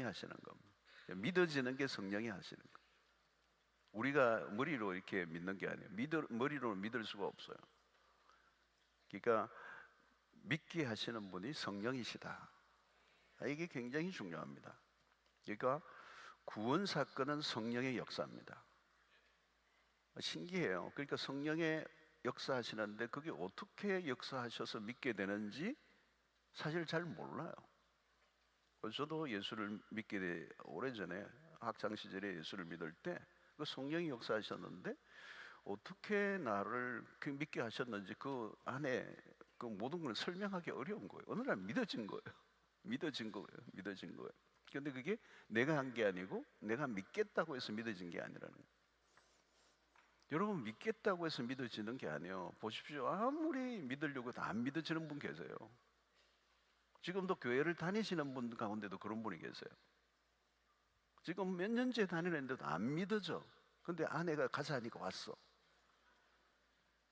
하시는 겁니다. 믿어지는 게 성령이 하시는 거예요. 우리가 머리로 이렇게 믿는 게 아니에요. 머리로 믿을 수가 없어요. 그러니까 믿게 하시는 분이 성령이시다. 이게 굉장히 중요합니다. 그러니까 구원 사건은 성령의 역사입니다. 신기해요. 그러니까 성령의 역사하시는데 그게 어떻게 역사하셔서 믿게 되는지 사실 잘 몰라요. 저도 예수를 믿게 오래전에 학창 시절에 예수를 믿을 때 그 성령이 역사하셨는데 어떻게 나를 믿게 하셨는지 그 안에 그 모든 걸 설명하기 어려운 거예요. 어느 날 믿어진 거예요. 믿어진 거예요. 그런데 그게 내가 한 게 아니고 내가 믿겠다고 해서 믿어진 게 아니라는 거예요. 여러분, 믿겠다고 해서 믿어지는 게 아니에요. 보십시오. 아무리 믿으려고 해도 안 믿어지는 분 계세요. 지금도 교회를 다니시는 분 가운데도 그런 분이 계세요. 지금 몇 년째 다니는데도 안 믿어져. 근데 아내가 가자 하니까 왔어.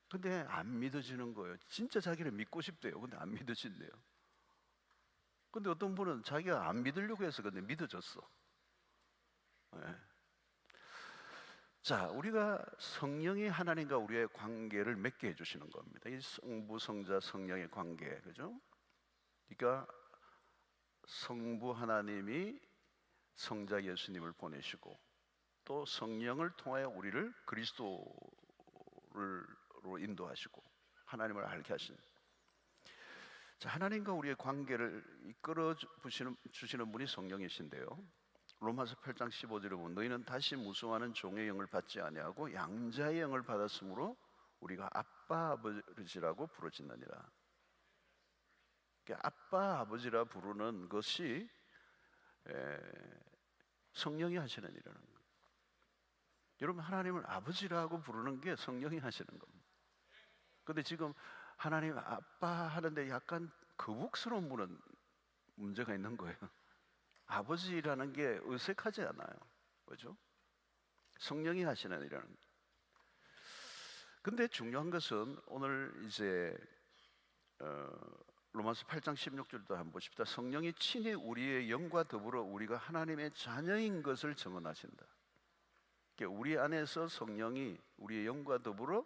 근데 안 믿어지는 거예요. 진짜 자기를 믿고 싶대요. 근데 안 믿어진대요. 근데 어떤 분은 자기가 안 믿으려고 해서 근데 믿어졌어. 네. 자, 우리가 성령이 하나님과 우리의 관계를 맺게 해주시는 겁니다. 이 성부, 성자, 성령의 관계, 그죠? 그러니까 성부 하나님이 성자 예수님을 보내시고 또 성령을 통하여 우리를 그리스도로 인도하시고 하나님을 알게 하신, 자, 하나님과 우리의 관계를 이끌어 주시는 분이 성령이신데요, 로마서 8장 15절에 보면 너희는 다시 무수하는 종의 영을 받지 아니하고 양자의 영을 받았으므로 우리가 아빠 아버지라고 부르짖느니라. 아빠 아버지라 부르는 것이 성령이 하시는 일이라는 거예요. 여러분, 하나님을 아버지라고 부르는 게 성령이 하시는 겁니다. 그런데 지금 하나님 아빠 하는데 약간 거북스러운 분은 문제가 있는 거예요. 아버지라는 게 어색하지 않아요. 그렇죠? 성령이 하시는 일이라는 거예요. 근데 중요한 것은 오늘 이제 로마서 8장 16절도 한번 보십시다. 성령이 친히 우리의 영과 더불어 우리가 하나님의 자녀인 것을 증언하신다. 그러니까 우리 안에서 성령이 우리의 영과 더불어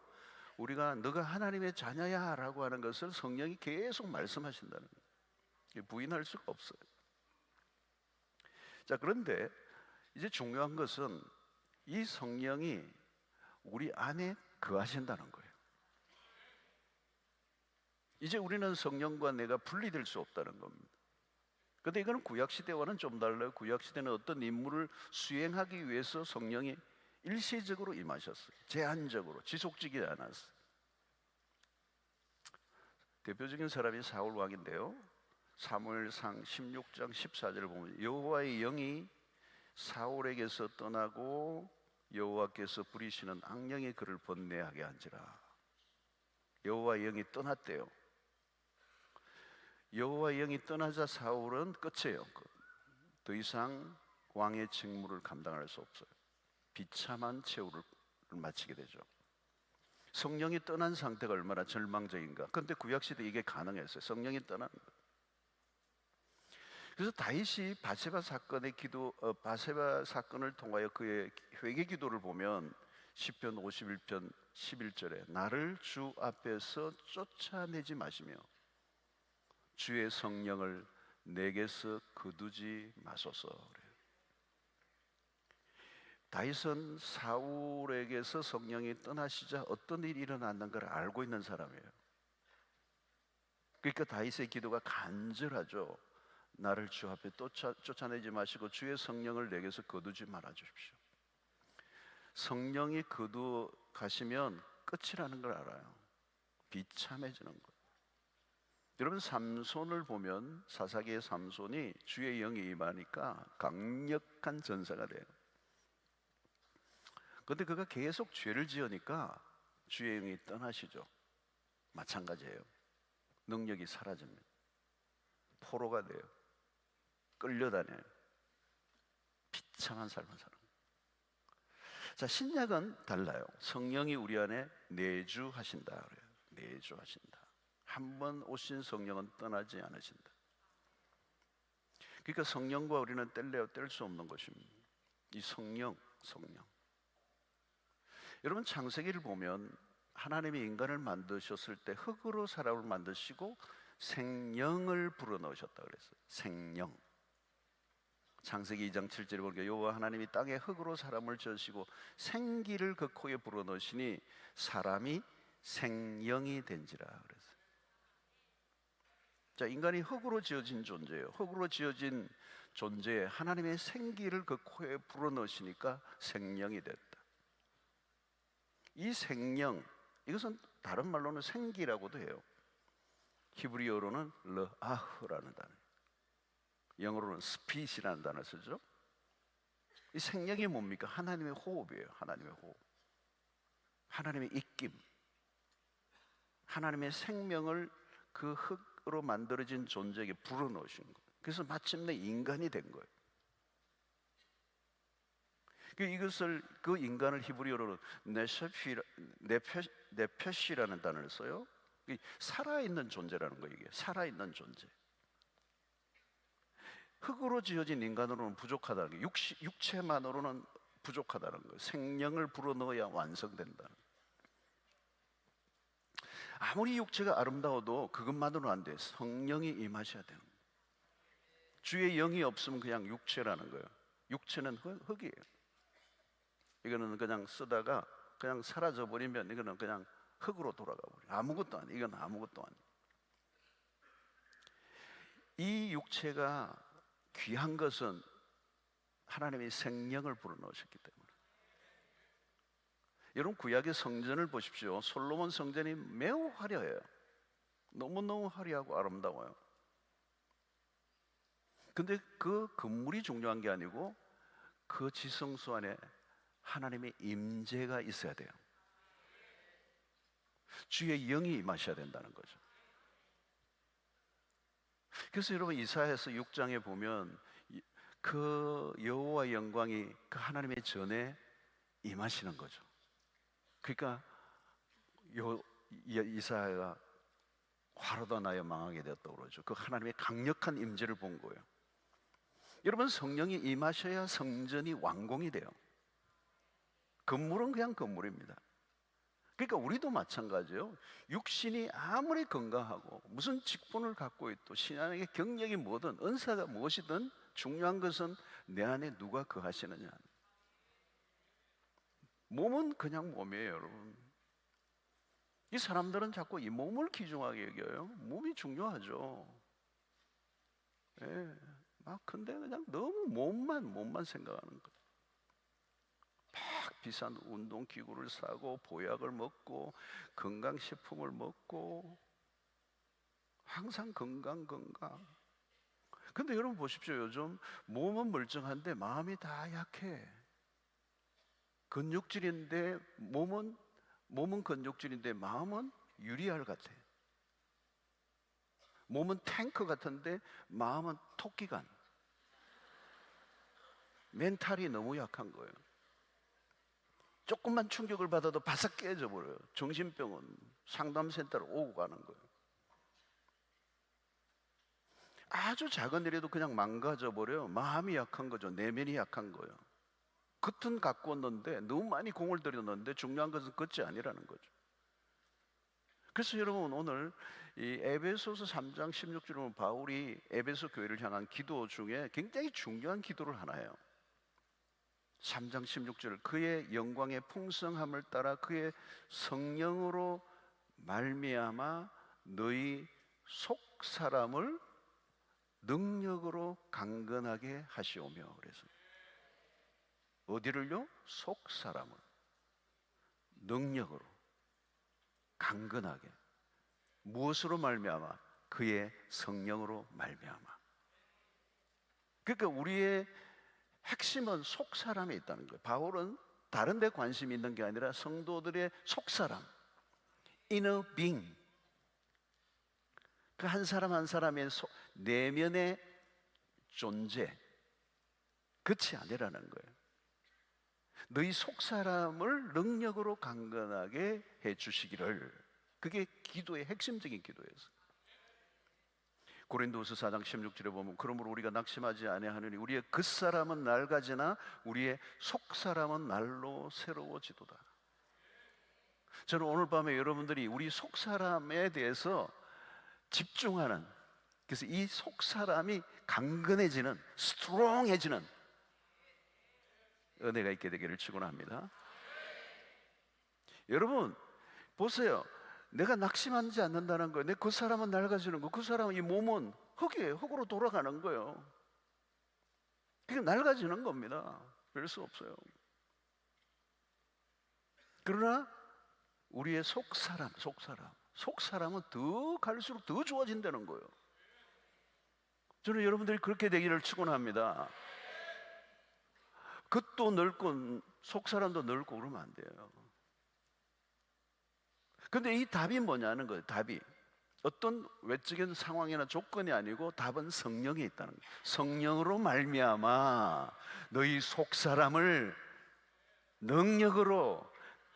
우리가 너가 하나님의 자녀야 라고 하는 것을 성령이 계속 말씀하신다는 거예요. 부인할 수가 없어요. 자, 그런데 이제 중요한 것은 이 성령이 우리 안에 거하신다는 거예요. 이제 우리는 성령과 내가 분리될 수 없다는 겁니다. 그런데 이거는 구약시대와는 좀 달라요. 구약시대는 어떤 임무를 수행하기 위해서 성령이 일시적으로 임하셨어요. 제한적으로, 지속적이지 않았어요. 대표적인 사람이 사울 왕인데요, 사무엘상 16장 14절을 보면 여호와의 영이 사울에게서 떠나고 여호와께서 부리시는 악령이 그를 번뇌하게 한지라. 여호와의 영이 떠났대요. 여호와의 영이 떠나자 사울은 끝이에요. 더 이상 왕의 직무를 감당할 수 없어요. 비참한 최후를 마치게 되죠. 성령이 떠난 상태가 얼마나 절망적인가. 그런데 구약시대 이게 가능했어요. 성령이 떠나는 거예요. 그래서 다윗이 바세바 사건을 통하여 그의 회개 기도를 보면 시편 51편 11절에 나를 주 앞에서 쫓아내지 마시며 주의 성령을 내게서 거두지 마소서. 그래요. 다윗은 사울에게서 성령이 떠나시자 어떤 일이 일어났는 걸 알고 있는 사람이에요. 그러니까 다윗의 기도가 간절하죠. 나를 주 앞에 쫓아내지 마시고 주의 성령을 내게서 거두지 말아 주십시오. 성령이 거두 가시면 끝이라는 걸 알아요. 비참해지는 거예요. 여러분, 삼손을 보면 사사기의 삼손이 주의 영이 임하니까 강력한 전사가 돼요. 그런데 그가 계속 죄를 지으니까 주의 영이 떠나시죠. 마찬가지예요. 능력이 사라집니다. 포로가 돼요. 끌려다녀요. 비참한 삶을 살아요. 자, 신약은 달라요. 성령이 우리 안에 내주하신다 그래요. 내주하신다. 한 번 오신 성령은 떠나지 않으신다. 그러니까 성령과 우리는 뗄래야 뗄 수 없는 것입니다. 이 성령. 여러분, 창세기를 보면 하나님이 인간을 만드셨을 때 흙으로 사람을 만드시고 생령을 불어넣으셨다 그랬어요. 생령. 창세기 2장 7절에 보니까 여호와 하나님이 땅에 흙으로 사람을 지으시고 생기를 그 코에 불어넣으시니 사람이 생령이 된지라 그랬어요. 자, 인간이 흙으로 지어진 존재예요. 흙으로 지어진 존재에 하나님의 생기를 그 코에 불어넣으시니까 생령이 됐다. 이 생령, 이것은 다른 말로는 생기라고도 해요. 히브리어로는 르아흐라는 단어, 영어로는 스핏이라는 단어를 쓰죠. 이 생명이 뭡니까? 하나님의 호흡이에요. 하나님의 호흡, 하나님의 입김, 하나님의 생명을 그 흙으로 만들어진 존재에게 불어넣으신 거예요. 그래서 마침내 인간이 된 거예요. 이것을, 그 인간을 히브리어로는 네페시라는 단어를 써요. 살아있는 존재라는 거예요. 이게 살아있는 존재. 흙으로 지어진 인간으로는 부족하다는 거예요. 육체만으로는 부족하다는 거예요. 생명을 불어넣어야 완성된다는 거예요. 아무리 육체가 아름다워도 그것만으로는 안 돼요. 성령이 임하셔야 돼요. 주의 영이 없으면 그냥 육체라는 거예요. 육체는 흙이에요. 이거는 그냥 쓰다가 그냥 사라져 버리면 이거는 그냥 흙으로 돌아가 버려요. 아무것도 아니에요. 이건 아무것도 아니에요. 이 육체가 귀한 것은 하나님이 생명을 불어넣으셨기 때문에. 여러분, 구약의 성전을 보십시오. 솔로몬 성전이 매우 화려해요. 너무너무 화려하고 아름다워요. 근데 그 건물이 중요한 게 아니고 그 지성소 안에 하나님의 임재가 있어야 돼요. 주의 영이 임하셔야 된다는 거죠. 그래서 여러분, 이사야서 6장에 보면 그 여호와의 영광이 그 하나님의 전에 임하시는 거죠. 그러니까 이사야가 화로다 나여 망하게 되었다고 그러죠. 그 하나님의 강력한 임재를 본 거예요. 여러분, 성령이 임하셔야 성전이 완공이 돼요. 건물은 그냥 건물입니다. 그러니까 우리도 마찬가지예요. 육신이 아무리 건강하고 무슨 직분을 갖고 있고 신앙의 경력이 뭐든 은사가 무엇이든 중요한 것은 내 안에 누가 거하시느냐. 몸은 그냥 몸이에요, 여러분. 이 사람들은 자꾸 이 몸을 귀중하게 여겨요. 몸이 중요하죠. 예. 근데 그냥 너무 몸만 생각하는 거예요. 막 비싼 운동기구를 사고 보약을 먹고 건강식품을 먹고 항상 건강. 근데 여러분 보십시오. 요즘 몸은 멀쩡한데 마음이 다 약해. 근육질인데 몸은 근육질인데 마음은 유리알 같아. 몸은 탱크 같은데 마음은 토끼간. 멘탈이 너무 약한 거예요. 조금만 충격을 받아도 바싹 깨져 버려요. 정신병은 상담센터로 오고 가는 거예요. 아주 작은 일에도 그냥 망가져 버려요. 마음이 약한 거죠. 내면이 약한 거예요. 겉은 가꾸었는데 너무 많이 공을 들였는데 중요한 것은 겉이 아니라는 거죠. 그래서 여러분, 오늘 이 에베소서 3장 16절에 보면 바울이 에베소 교회를 향한 기도 중에 굉장히 중요한 기도를 하나 해요. 3장 16절, 그의 영광의 풍성함을 따라 그의 성령으로 말미암아 너희 속 사람을 능력으로 강건하게 하시오며. 그래서 어디를요? 속 사람을 능력으로 강건하게. 무엇으로 말미암아? 그의 성령으로 말미암아. 그러니까 우리의 핵심은 속 사람에 있다는 거예요. 바울은 다른 데 관심이 있는 게 아니라 성도들의 속 사람, inner being, 그 한 사람 한 사람의 내면의 존재, 끝이 아니라는 거예요. 너희 속 사람을 능력으로 강건하게 해 주시기를. 그게 기도의 핵심적인 기도였어요. 고린도후서 4장 16절에 보면 그러므로 우리가 낙심하지 아니하느니 우리의 겉사람은 낡아지나 우리의 속사람은 날로 새로워지도다. 저는 오늘 밤에 여러분들이 우리 속사람에 대해서 집중하는, 그래서 이 속사람이 강건해지는, 스트롱해지는 은혜가 있게 되기를 축원합니다. 여러분 보세요. 내가 낙심하지 않는다는 거예요. 그 사람은 낡아지는 거, 그 사람은, 이 몸은 흙이에요. 흙으로 돌아가는 거예요. 그게 낡아지는 겁니다. 별 수 없어요. 그러나 우리의 속사람은 더 갈수록 더 좋아진다는 거예요. 저는 여러분들이 그렇게 되기를 축원합니다. 겉도 넓고 속사람도 넓고 그러면 안 돼요. 근데 이 답이 뭐냐는 거예요. 답이 어떤 외적인 상황이나 조건이 아니고 답은 성령에 있다는 거예요. 성령으로 말미암아 너희 속사람을 능력으로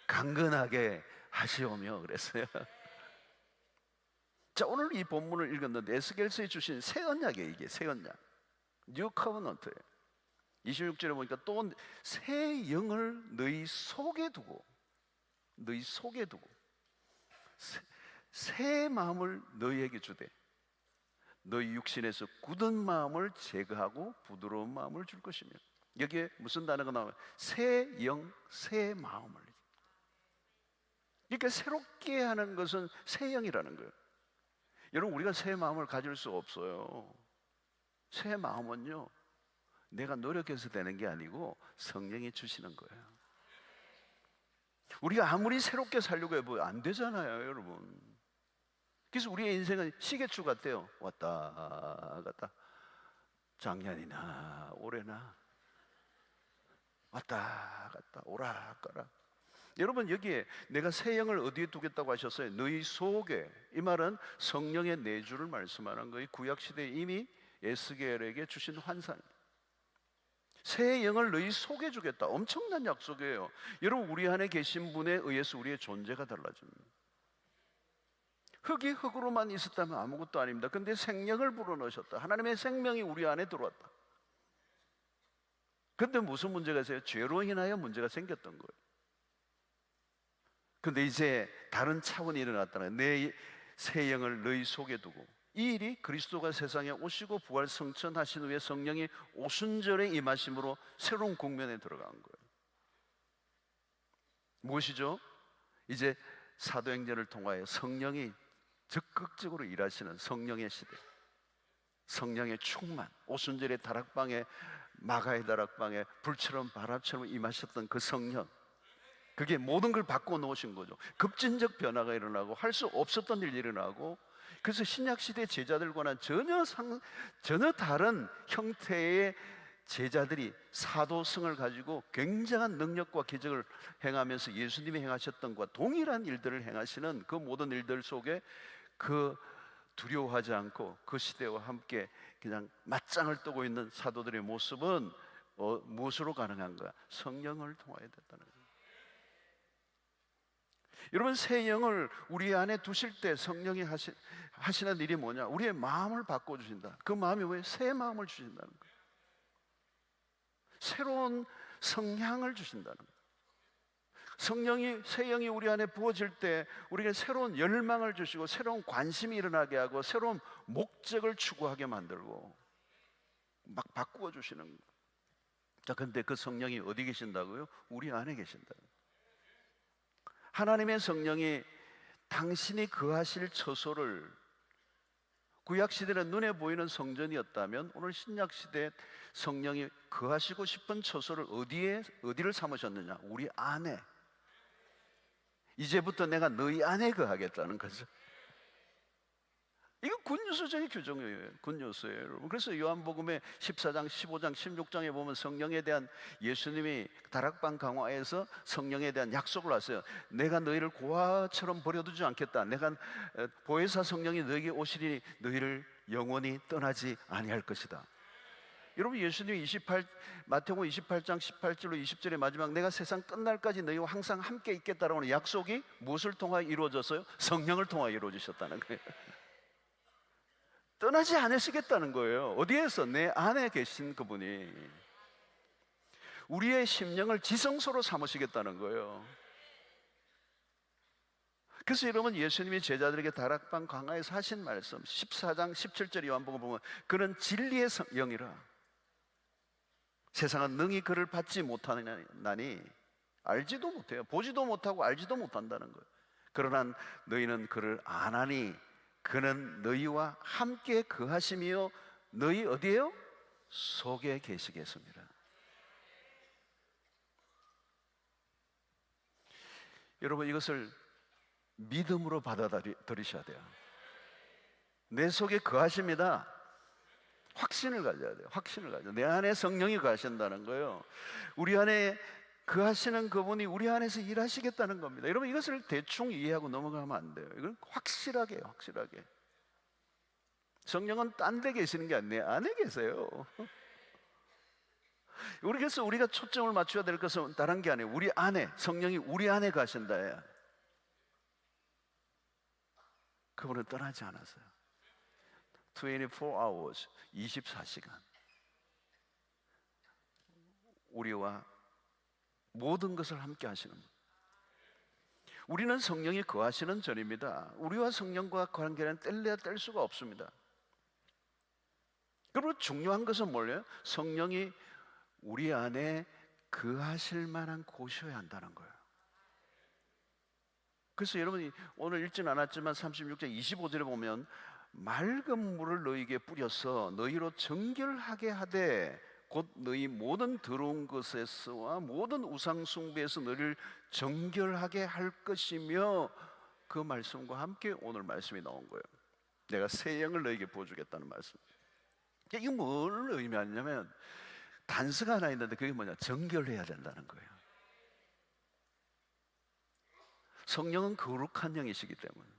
강건하게 하시오며 그랬어요. 자, 오늘 이 본문을 읽었는데 에스겔서에 주신 새 언약이에요. 이게 새 언약, 뉴 커버넌트예요. 26절에 보니까 또 새 영을 너희 속에 두고 새 마음을 너희에게 주되 너희 육신에서 굳은 마음을 제거하고 부드러운 마음을 줄 것이며. 여기에 무슨 단어가 나와요? 새 영, 새 마음을. 그러니까 새롭게 하는 것은 새 영이라는 거예요. 여러분, 우리가 새 마음을 가질 수 없어요. 새 마음은요, 내가 노력해서 되는 게 아니고 성령이 주시는 거예요. 우리가 아무리 새롭게 살려고 해도 안 되잖아요, 여러분. 그래서 우리의 인생은 시계추 같아요. 왔다 갔다, 작년이나 올해나 왔다 갔다 오락가락. 여러분, 여기에 내가 새 영을 어디에 두겠다고 하셨어요? 너희 속에. 이 말은 성령의 내주를 말씀하는 거예요. 구약시대에 이미 에스겔에게 주신 환상입니다. 새 영을 너희 속에 주겠다. 엄청난 약속이에요. 여러분, 우리 안에 계신 분에 의해서 우리의 존재가 달라집니다. 흙이 흙으로만 있었다면 아무것도 아닙니다. 근데 생명을 불어넣으셨다. 하나님의 생명이 우리 안에 들어왔다. 근데 무슨 문제가 있어요? 죄로 인하여 문제가 생겼던 거예요. 근데 이제 다른 차원이 일어났다는 거예요. 내 새 영을 너희 속에 두고. 이 일이 그리스도가 세상에 오시고 부활 성천하신 후에 성령이 오순절에 임하심으로 새로운 국면에 들어간 거예요. 무엇이죠? 이제 사도행전을 통하여 성령이 적극적으로 일하시는 성령의 시대, 성령의 충만. 오순절의 다락방에, 마가의 다락방에 불처럼 바람처럼 임하셨던 그 성령, 그게 모든 걸 바꿔 놓으신 거죠. 급진적 변화가 일어나고 할 수 없었던 일이 일어나고, 그래서 신약시대 제자들과는 전혀 다른 형태의 제자들이 사도성을 가지고 굉장한 능력과 기적을 행하면서 예수님이 행하셨던 것과 동일한 일들을 행하시는 그 모든 일들 속에 그 두려워하지 않고 그 시대와 함께 그냥 맞짱을 뜨고 있는 사도들의 모습은 무엇으로 가능한가? 성령을 통하여 됐다는 거예요. 여러분, 새 영을 우리 안에 두실 때 성령이 하시는 일이 뭐냐? 우리의 마음을 바꿔주신다. 그 마음이 왜? 새 마음을 주신다는 거예요. 새로운 성향을 주신다는 거예요. 성령이, 새 영이 우리 안에 부어질 때 우리에게 새로운 열망을 주시고 새로운 관심이 일어나게 하고 새로운 목적을 추구하게 만들고 막 바꾸어 주시는 거예요. 자, 근데 그 성령이 어디 계신다고요? 우리 안에 계신다. 하나님의 성령이 당신이 거하실 처소를, 구약시대는 눈에 보이는 성전이었다면 오늘 신약시대 성령이 거하시고 싶은 처소를 어디를 삼으셨느냐? 우리 안에. 이제부터 내가 너희 안에 거하겠다는 거죠. 이거 굿뉴스적인 규정이에요. 굿뉴스예요, 여러분. 그래서 요한복음의 14장, 15장, 16장에 보면 성령에 대한, 예수님이 다락방 강화에서 성령에 대한 약속을 하세요. 내가 너희를 고아처럼 버려두지 않겠다. 내가 보혜사 성령이 너희에게 오시리니 너희를 영원히 떠나지 아니할 것이다. 여러분, 예수님이 마태복음 28장 18절로 20절의 마지막, 내가 세상 끝날까지 너희와 항상 함께 있겠다라고 하는 약속이 무엇을 통하여 이루어졌어요? 성령을 통하여 이루어지셨다는 거예요. 떠나지 않으시겠다는 거예요. 어디에서? 내 안에 계신 그분이 우리의 심령을 지성소로 삼으시겠다는 거예요. 그래서 여러분, 예수님이 제자들에게 다락방 광야에서 하신 말씀 14장 17절 요한복음 보면 그는 진리의 영이라 세상은 능히 그를 받지 못하나니 알지도 못해요. 보지도 못하고 알지도 못한다는 거예요. 그러나 너희는 그를 아나니 그는 너희와 함께 거하시며 너희 어디에요? 속에 계시겠습니다. 여러분, 이것을 믿음으로 받아들이셔야 돼요. 내 속에 거하십니다. 확신을 가져야 돼요. 확신을 가져. 내 안에 성령이 거하신다는 거예요. 우리 안에 거하시는 그분이 우리 안에서 일하시겠다는 겁니다. 여러분, 이것을 대충 이해하고 넘어가면 안 돼요. 이건 확실하게 해요. 확실하게. 성령은 딴 데 계시는 게 아니에요. 내 안에 계세요. 그래서 우리가 초점을 맞춰야 될 것은 다른 게 아니에요. 우리 안에, 성령이 우리 안에 가신다. 그분은 떠나지 않았어요. 24 hours, 24시간 우리와 모든 것을 함께 하시는 분. 우리는 성령이 거하시는 전입니다. 우리와 성령과 관계는 뗄래야 뗄 수가 없습니다. 그리고 중요한 것은 뭐예요? 성령이 우리 안에 거하실 만한 곳이어야 한다는 거예요. 그래서 여러분이 오늘 읽진 않았지만 36장 25절에 보면 맑은 물을 너희에게 뿌려서 너희로 정결하게 하되 곧 너희 모든 더러운 것에서와 모든 우상 숭배에서 너희를 정결하게 할 것이며, 그 말씀과 함께 오늘 말씀이 나온 거예요. 내가 새 영을 너희에게 부어주겠다는 말씀. 이게 뭘 의미하냐면 단서가 하나 있는데 그게 뭐냐? 정결해야 된다는 거예요. 성령은 거룩한 영이시기 때문에.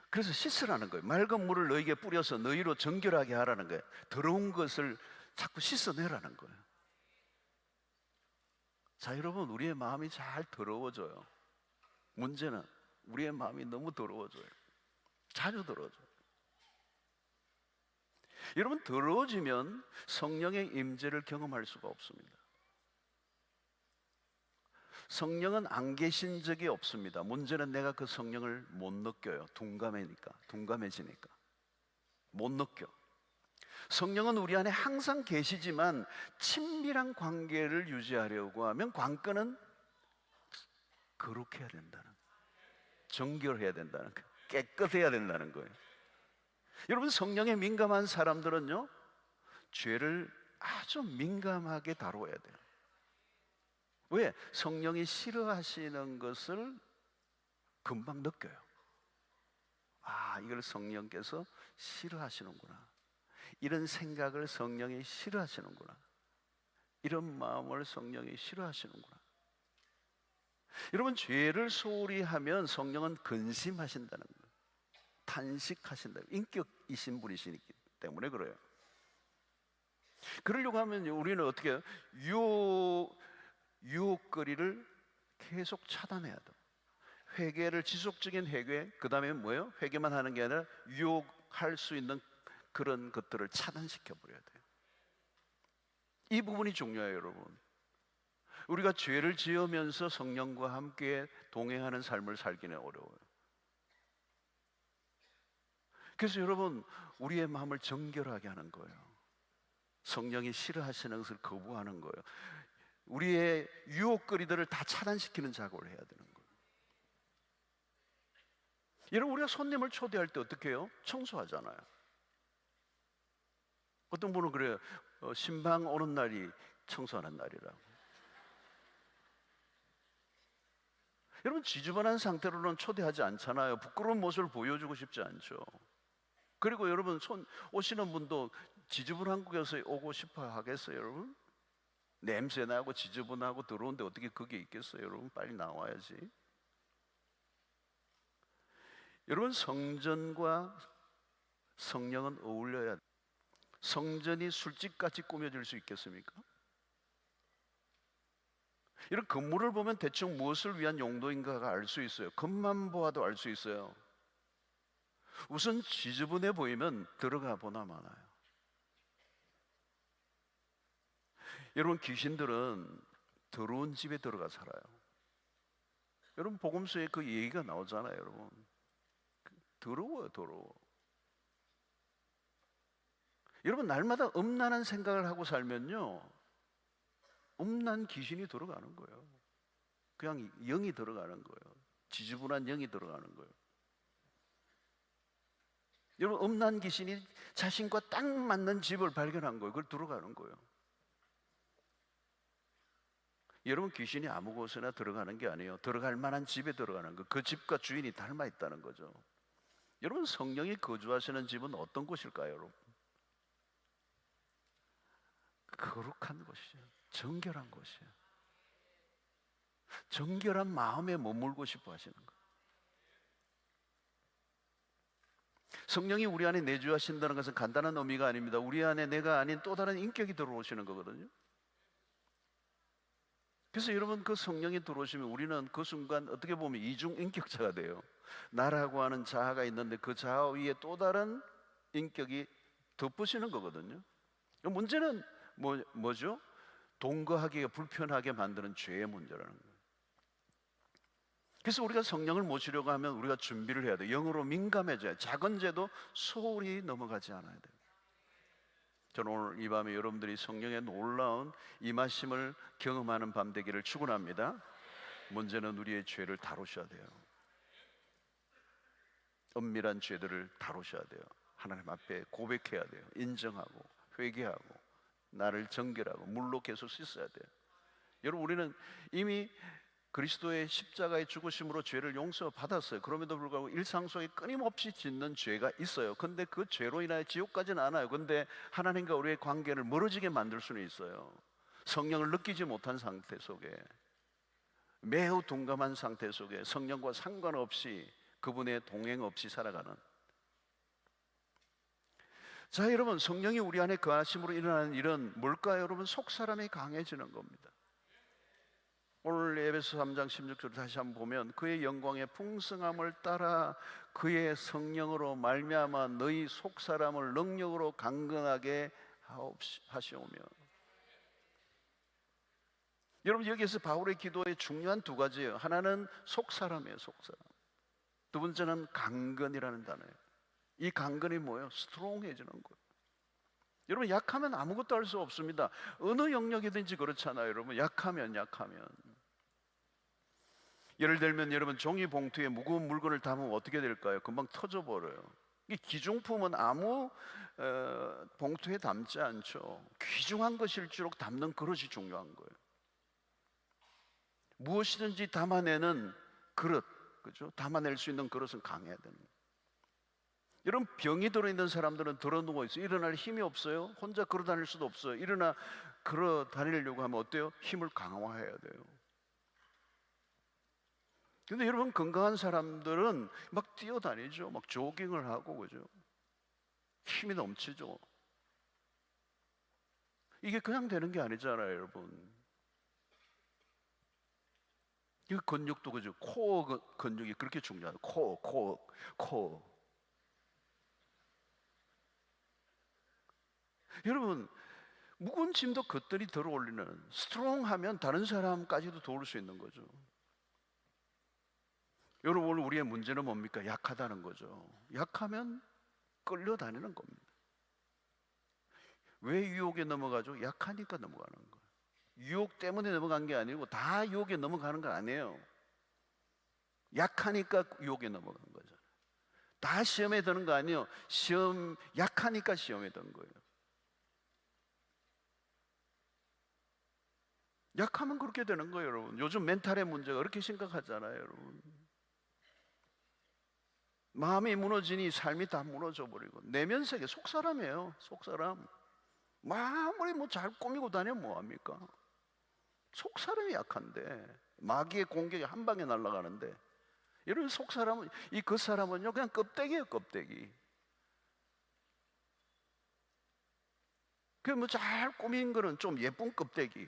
그래서 씻으라는 거예요. 맑은 물을 너희에게 뿌려서 너희로 정결하게 하라는 거예요. 더러운 것을 자꾸 씻어내라는 거예요. 자, 여러분, 우리의 마음이 잘 더러워져요. 문제는 우리의 마음이 너무 더러워져요. 자주 더러워져요. 여러분, 더러워지면 성령의 임재를 경험할 수가 없습니다. 성령은 안 계신 적이 없습니다. 문제는 내가 그 성령을 못 느껴요. 둔감해지니까 못 느껴. 성령은 우리 안에 항상 계시지만 친밀한 관계를 유지하려고 하면 관건은 거룩해야 된다는, 정결해야 된다는, 깨끗해야 된다는 거예요. 여러분, 성령에 민감한 사람들은요, 죄를 아주 민감하게 다뤄야 돼요. 왜? 성령이 싫어하시는 것을 금방 느껴요. 아, 이걸 성령께서 싫어하시는구나. 이런 생각을 성령이 싫어하시는구나. 이런 마음을 성령이 싫어하시는구나. 여러분, 죄를 소홀히 하면 성령은 근심하신다는 거예요. 탄식하신다. 인격이신 분이시기 때문에 그래요. 그러려고 하면 우리는 어떻게 해요? 유혹거리를 계속 차단해야 돼요. 회개를, 지속적인 회개, 그 다음에 뭐예요? 회개만 하는 게 아니라 유혹할 수 있는 그런 것들을 차단시켜 버려야 돼요. 이 부분이 중요해요, 여러분. 우리가 죄를 지으면서 성령과 함께 동행하는 삶을 살기는 어려워요. 그래서 여러분, 우리의 마음을 정결하게 하는 거예요. 성령이 싫어하시는 것을 거부하는 거예요. 우리의 유혹거리들을 다 차단시키는 작업을 해야 되는 거예요. 여러분, 우리가 손님을 초대할 때 어떻게 해요? 청소하잖아요. 어떤 분은 그래요. 신방 오는 날이 청소하는 날이라고. 여러분, 지저분한 상태로는 초대하지 않잖아요. 부끄러운 모습을 보여주고 싶지 않죠. 그리고 여러분, 오시는 분도 지저분한 곳에서 오고 싶어 하겠어요, 여러분? 냄새나고 지저분하고 더러운데 어떻게 거기에 있겠어요, 여러분? 빨리 나와야지. 여러분, 성전과 성령은 어울려야 돼요. 성전이 술집같이 꾸며질 수 있겠습니까? 이런 건물을 보면 대충 무엇을 위한 용도인가가 알 수 있어요. 겉만 보아도 알 수 있어요. 우선 지저분해 보이면 들어가 보나 마나요. 여러분, 귀신들은 더러운 집에 들어가 살아요. 여러분, 복음서에 그 얘기가 나오잖아요. 여러분, 더러워요, 더러워. 여러분, 날마다 음란한 생각을 하고 살면요, 음란 귀신이 들어가는 거예요. 그냥 영이 들어가는 거예요. 지저분한 영이 들어가는 거예요. 여러분, 음란 귀신이 자신과 딱 맞는 집을 발견한 거예요. 그걸 들어가는 거예요. 여러분, 귀신이 아무 곳에나 들어가는 게 아니에요. 들어갈 만한 집에 들어가는 거. 그 집과 주인이 닮아 있다는 거죠. 여러분, 성령이 거주하시는 집은 어떤 곳일까요, 여러분? 거룩한 곳이죠. 정결한 곳이에요. 정결한 마음에 머물고 싶어 하시는 거예요. 성령이 우리 안에 내주하신다는 것은 간단한 의미가 아닙니다. 우리 안에 내가 아닌 또 다른 인격이 들어오시는 거거든요. 그래서 여러분, 그 성령이 들어오시면 우리는 그 순간 어떻게 보면 이중인격자가 돼요. 나라고 하는 자아가 있는데 그 자아 위에 또 다른 인격이 덮으시는 거거든요. 문제는 뭐죠? 동거하기가 불편하게 만드는 죄의 문제라는 거예요. 그래서 우리가 성령을 모시려고 하면 우리가 준비를 해야 돼요. 영으로 민감해져야, 작은 죄도 소홀히 넘어가지 않아야 돼요. 저는 오늘 이 밤에 여러분들이 성령의 놀라운 임하심을 경험하는 밤 되기를 축원합니다. 문제는 우리의 죄를 다루셔야 돼요. 은밀한 죄들을 다루셔야 돼요. 하나님 앞에 고백해야 돼요. 인정하고 회개하고 나를 정결하고 물로 계속 씻어야 돼요. 여러분, 우리는 이미 그리스도의 십자가의 죽으심으로 죄를 용서받았어요. 그럼에도 불구하고 일상 속에 끊임없이 짓는 죄가 있어요. 근데 그 죄로 인하여 지옥 가지는 않아요. 근데 하나님과 우리의 관계를 멀어지게 만들 수는 있어요. 성령을 느끼지 못한 상태 속에, 매우 둔감한 상태 속에 성령과 상관없이 그분의 동행 없이 살아가는. 자, 여러분, 성령이 우리 안에 거하심으로 일어나는 일은 뭘까요? 여러분, 속사람이 강해지는 겁니다. 오늘 에베소 3장 16절 다시 한번 보면 그의 영광의 풍성함을 따라 그의 성령으로 말미암아 너희 속사람을 능력으로 강건하게 하시오며. 여러분, 여기에서 바울의 기도의 중요한 두 가지예요. 하나는 속사람이에요, 속사람. 두 번째는 강건이라는 단어예요. 이 강건이 뭐예요? 스트롱해지는 거예요. 여러분, 약하면 아무것도 할 수 없습니다. 어느 영역이든지 그렇잖아요. 여러분, 약하면 예를 들면 여러분, 종이 봉투에 무거운 물건을 담으면 어떻게 될까요? 금방 터져버려요. 이 귀중품은 아무 봉투에 담지 않죠. 귀중한 것일수록 담는 그릇이 중요한 거예요. 무엇이든지 담아내는 그릇, 그죠? 담아낼 수 있는 그릇은 강해야 되는 거예요. 여러분, 병이 들어있는 사람들은 들어 누워 있어요. 일어날 힘이 없어요. 혼자 걸어 다닐 수도 없어요. 일어나 걸어 다니려고 하면 어때요? 힘을 강화해야 돼요. 근데 여러분, 건강한 사람들은 막 뛰어다니죠. 막 조깅을 하고, 그죠? 힘이 넘치죠. 이게 그냥 되는 게 아니잖아요, 여러분. 이 근육도, 그죠? 코어 근육이 그렇게 중요하다. 코어. 여러분, 무거운 짐도 겉들이 들어 올리는, 스트롱하면 다른 사람까지도 도울 수 있는 거죠. 여러분, 오늘 우리의 문제는 뭡니까? 약하다는 거죠. 약하면 끌려다니는 겁니다. 왜 유혹에 넘어가죠? 약하니까 넘어가는 거예요. 유혹 때문에 넘어간 게 아니고 다 유혹에 넘어가는 건 아니에요. 약하니까 유혹에 넘어간 거죠. 다 시험에 드는 거 아니에요. 약하니까 시험에 든 거예요. 약하면 그렇게 되는 거예요, 여러분. 요즘 멘탈의 문제가 그렇게 심각하잖아요, 여러분. 마음이 무너지니 삶이 다 무너져 버리고, 내면 세계, 속사람이에요, 속사람. 아무리 잘 꾸미고 다니면 뭐합니까? 속사람이 약한데, 마귀의 공격이 한 방에 날아가는데, 여러분, 속사람은, 이 겉사람은요 그냥 껍데기예요, 껍데기. 그 잘 꾸민 거는 좀 예쁜 껍데기.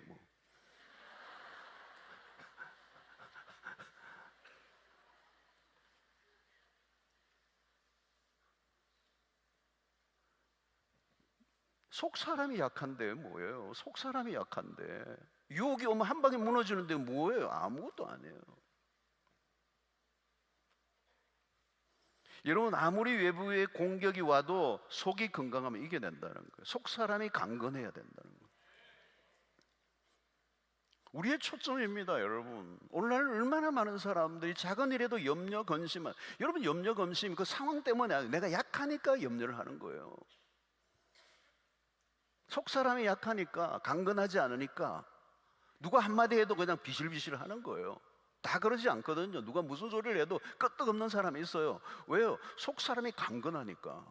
속 사람이 약한데 뭐예요? 속 사람이 약한데 유혹이 오면 한 방에 무너지는데 뭐예요? 아무것도 아니에요. 여러분, 아무리 외부의 공격이 와도 속이 건강하면 이겨낸다는 거예요. 속 사람이 강건해야 된다는 거예요. 우리의 초점입니다, 여러분. 오늘날 얼마나 많은 사람들이 작은 일에도 염려, 근심한, 여러분, 염려, 근심 그 상황 때문에 내가 약하니까 염려를 하는 거예요. 속 사람이 약하니까, 강건하지 않으니까 누가 한마디 해도 그냥 비실비실 하는 거예요. 다 그러지 않거든요. 누가 무슨 소리를 해도 끄떡없는 사람이 있어요. 왜요? 속 사람이 강건하니까.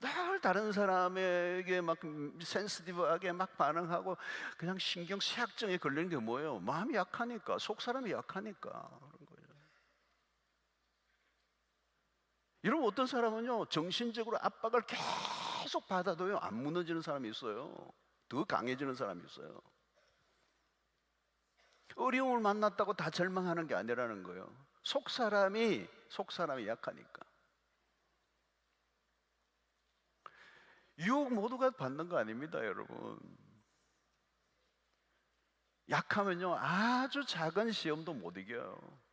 늘 다른 사람에게 막 센시티브하게 막 반응하고 그냥 신경 쇠약증에 걸리는 게 뭐예요? 마음이 약하니까, 속 사람이 약하니까 그런 거예요. 여러분, 어떤 사람은요 정신적으로 압박을 계속 받아도요 안 무너지는 사람이 있어요. 더 강해지는 사람이 있어요. 어려움을 만났다고 다 절망하는 게 아니라는 거예요. 속 사람이 약하니까. 유혹 모두가 받는 거 아닙니다, 여러분. 약하면요 아주 작은 시험도 못 이겨요.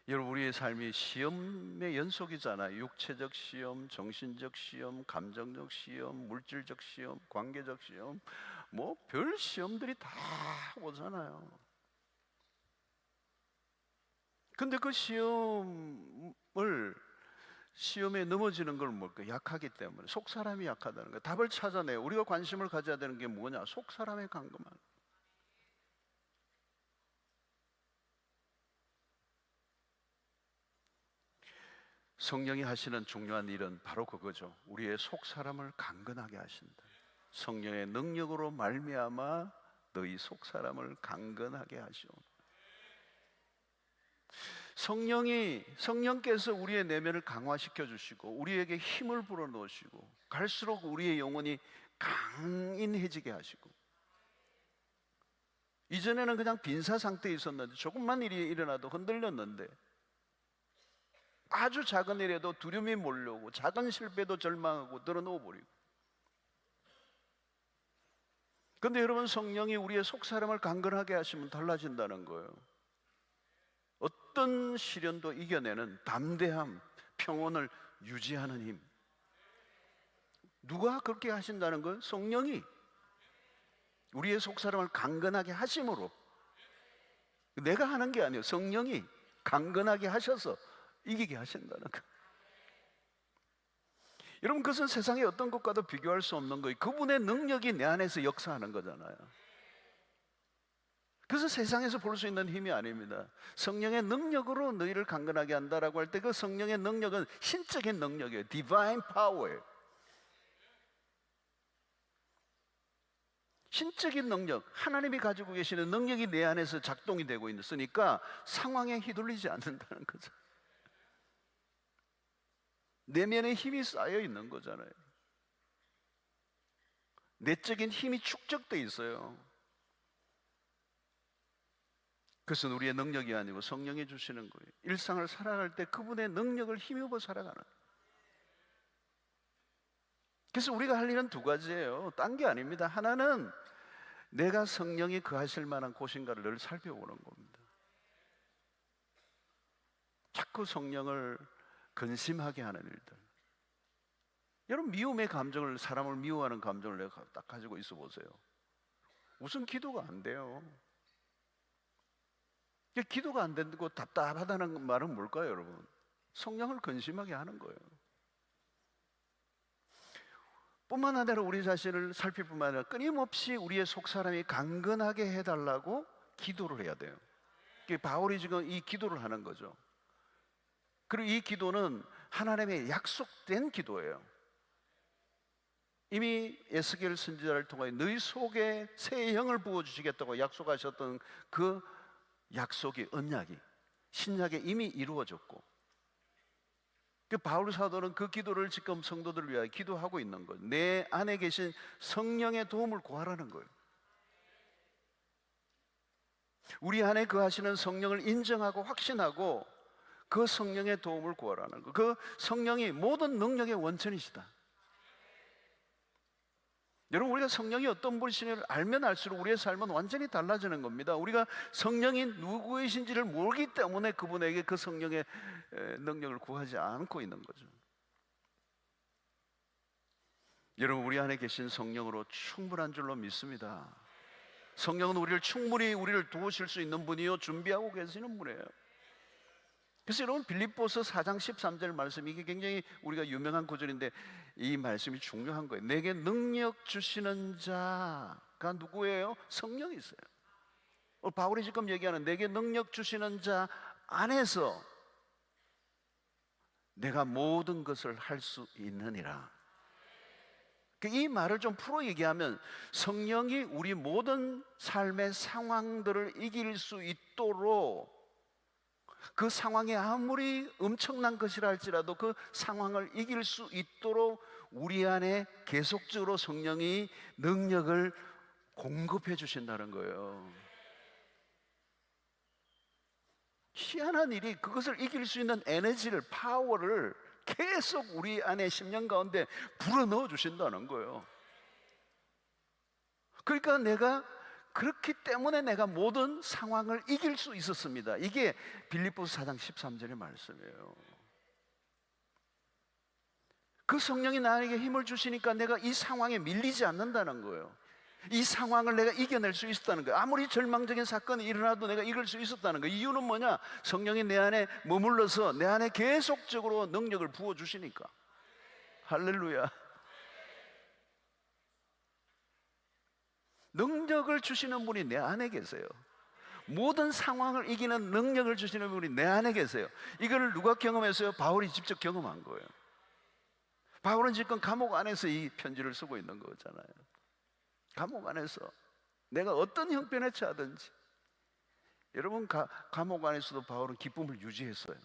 여러분, 우리의 삶이 시험의 연속이잖아요. 육체적 시험, 정신적 시험, 감정적 시험, 물질적 시험, 관계적 시험, 뭐 별 시험들이 다 오잖아요. 근데 그 시험에 넘어지는 걸 뭘까? 약하기 때문에. 속 사람이 약하다는 거예요. 답을 찾아내요. 우리가 관심을 가져야 되는 게 뭐냐? 속 사람의 강건함. 성령이 하시는 중요한 일은 바로 그거죠. 우리의 속 사람을 강건하게 하신다. 성령의 능력으로 말미암아 너희 속 사람을 강건하게 하시오. 성령께서 우리의 내면을 강화시켜 주시고 우리에게 힘을 불어 넣으시고 갈수록 우리의 영혼이 강인해지게 하시고, 이전에는 그냥 빈사 상태에 있었는데 조금만 일이 일어나도 흔들렸는데 아주 작은 일에도 두려움이 몰려오고 작은 실패도 절망하고 늘어놓아 버리고. 근데 여러분, 성령이 우리의 속사람을 강건하게 하시면 달라진다는 거예요. 어떤 시련도 이겨내는 담대함, 평온을 유지하는 힘. 누가 그렇게 하신다는 건 성령이 우리의 속사람을 강건하게 하심으로. 내가 하는 게 아니에요. 성령이 강건하게 하셔서 이기게 하신다는 거. 여러분, 그것은 세상의 어떤 것과도 비교할 수 없는 거예요. 그분의 능력이 내 안에서 역사하는 거잖아요. 그래서 세상에서 볼 수 있는 힘이 아닙니다. 성령의 능력으로 너희를 강건하게 한다라고 할 때 그 성령의 능력은 신적인 능력이에요. Divine Power. 신적인 능력, 하나님이 가지고 계시는 능력이 내 안에서 작동이 되고 있으니까 상황에 휘둘리지 않는다는 거죠. 내면에 힘이 쌓여 있는 거잖아요. 내적인 힘이 축적돼 있어요. 그것은 우리의 능력이 아니고 성령이 주시는 거예요. 일상을 살아갈 때 그분의 능력을 힘입어 살아가는. 그래서 우리가 할 일은 두 가지예요. 딴 게 아닙니다. 하나는 내가 성령이 거하실 만한 곳인가를 늘 살펴보는 겁니다. 자꾸 성령을 근심하게 하는 일들. 여러분, 미움의 감정을, 사람을 미워하는 감정을 내가 딱 가지고 있어 보세요. 무슨 기도가 안 돼요. 기도가 안 된다고 답답하다는 말은 뭘까요, 여러분? 성령을 근심하게 하는 거예요. 뿐만 아니라 우리 자신을 살필 뿐만 아니라 끊임없이 우리의 속사람이 강건하게 해달라고 기도를 해야 돼요. 바울이 지금 이 기도를 하는 거죠. 그리고 이 기도는 하나님의 약속된 기도예요. 이미 에스겔 선지자를 통해 너희 속에 새 영을 부어주시겠다고 약속하셨던 그 약속이, 언약이 신약에 이미 이루어졌고, 그 바울 사도는 그 기도를 지금 성도들을 위하여 기도하고 있는 거예요. 내 안에 계신 성령의 도움을 구하라는 거예요. 우리 안에 거하시는 성령을 인정하고 확신하고 그 성령의 도움을 구하라는 거. 그 성령이 모든 능력의 원천이시다. 여러분, 우리가 성령이 어떤 분이신지를 알면 알수록 우리의 삶은 완전히 달라지는 겁니다. 우리가 성령이 누구이신지를 모르기 때문에 그분에게 그 성령의 능력을 구하지 않고 있는 거죠. 여러분, 우리 안에 계신 성령으로 충분한 줄로 믿습니다. 성령은 충분히 우리를 도우실 수 있는 분이요, 준비하고 계시는 분이에요. 그래서 여러분, 빌립보서 4장 13절 말씀, 이게 굉장히 우리가 유명한 구절인데 이 말씀이 중요한 거예요. 내게 능력 주시는 자가 누구예요? 성령이 있어요. 바울이 지금 얘기하는 내게 능력 주시는 자 안에서 내가 모든 것을 할 수 있느니라. 이 말을 좀 풀어 얘기하면, 성령이 우리 모든 삶의 상황들을 이길 수 있도록, 그 상황이 아무리 엄청난 것이라 할지라도 그 상황을 이길 수 있도록 우리 안에 계속적으로 성령이 능력을 공급해 주신다는 거예요. 희한한 일이, 그것을 이길 수 있는 에너지를, 파워를 계속 우리 안에 심령 가운데 불어넣어 주신다는 거예요. 그러니까 그렇기 때문에 내가 모든 상황을 이길 수 있었습니다. 이게 빌립보서 4장 13절의 말씀이에요. 그 성령이 나에게 힘을 주시니까 내가 이 상황에 밀리지 않는다는 거예요. 이 상황을 내가 이겨낼 수 있었다는 거예요. 아무리 절망적인 사건이 일어나도 내가 이길 수 있었다는 거예요. 이유는 뭐냐? 성령이 내 안에 머물러서 내 안에 계속적으로 능력을 부어주시니까. 할렐루야. 능력을 주시는 분이 내 안에 계세요. 모든 상황을 이기는 능력을 주시는 분이 내 안에 계세요. 이걸 누가 경험했어요? 바울이 직접 경험한 거예요. 바울은 지금 감옥 안에서 이 편지를 쓰고 있는 거잖아요. 감옥 안에서 내가 어떤 형편에 처하든지. 여러분, 감옥 안에서도 바울은 기쁨을 유지했어요.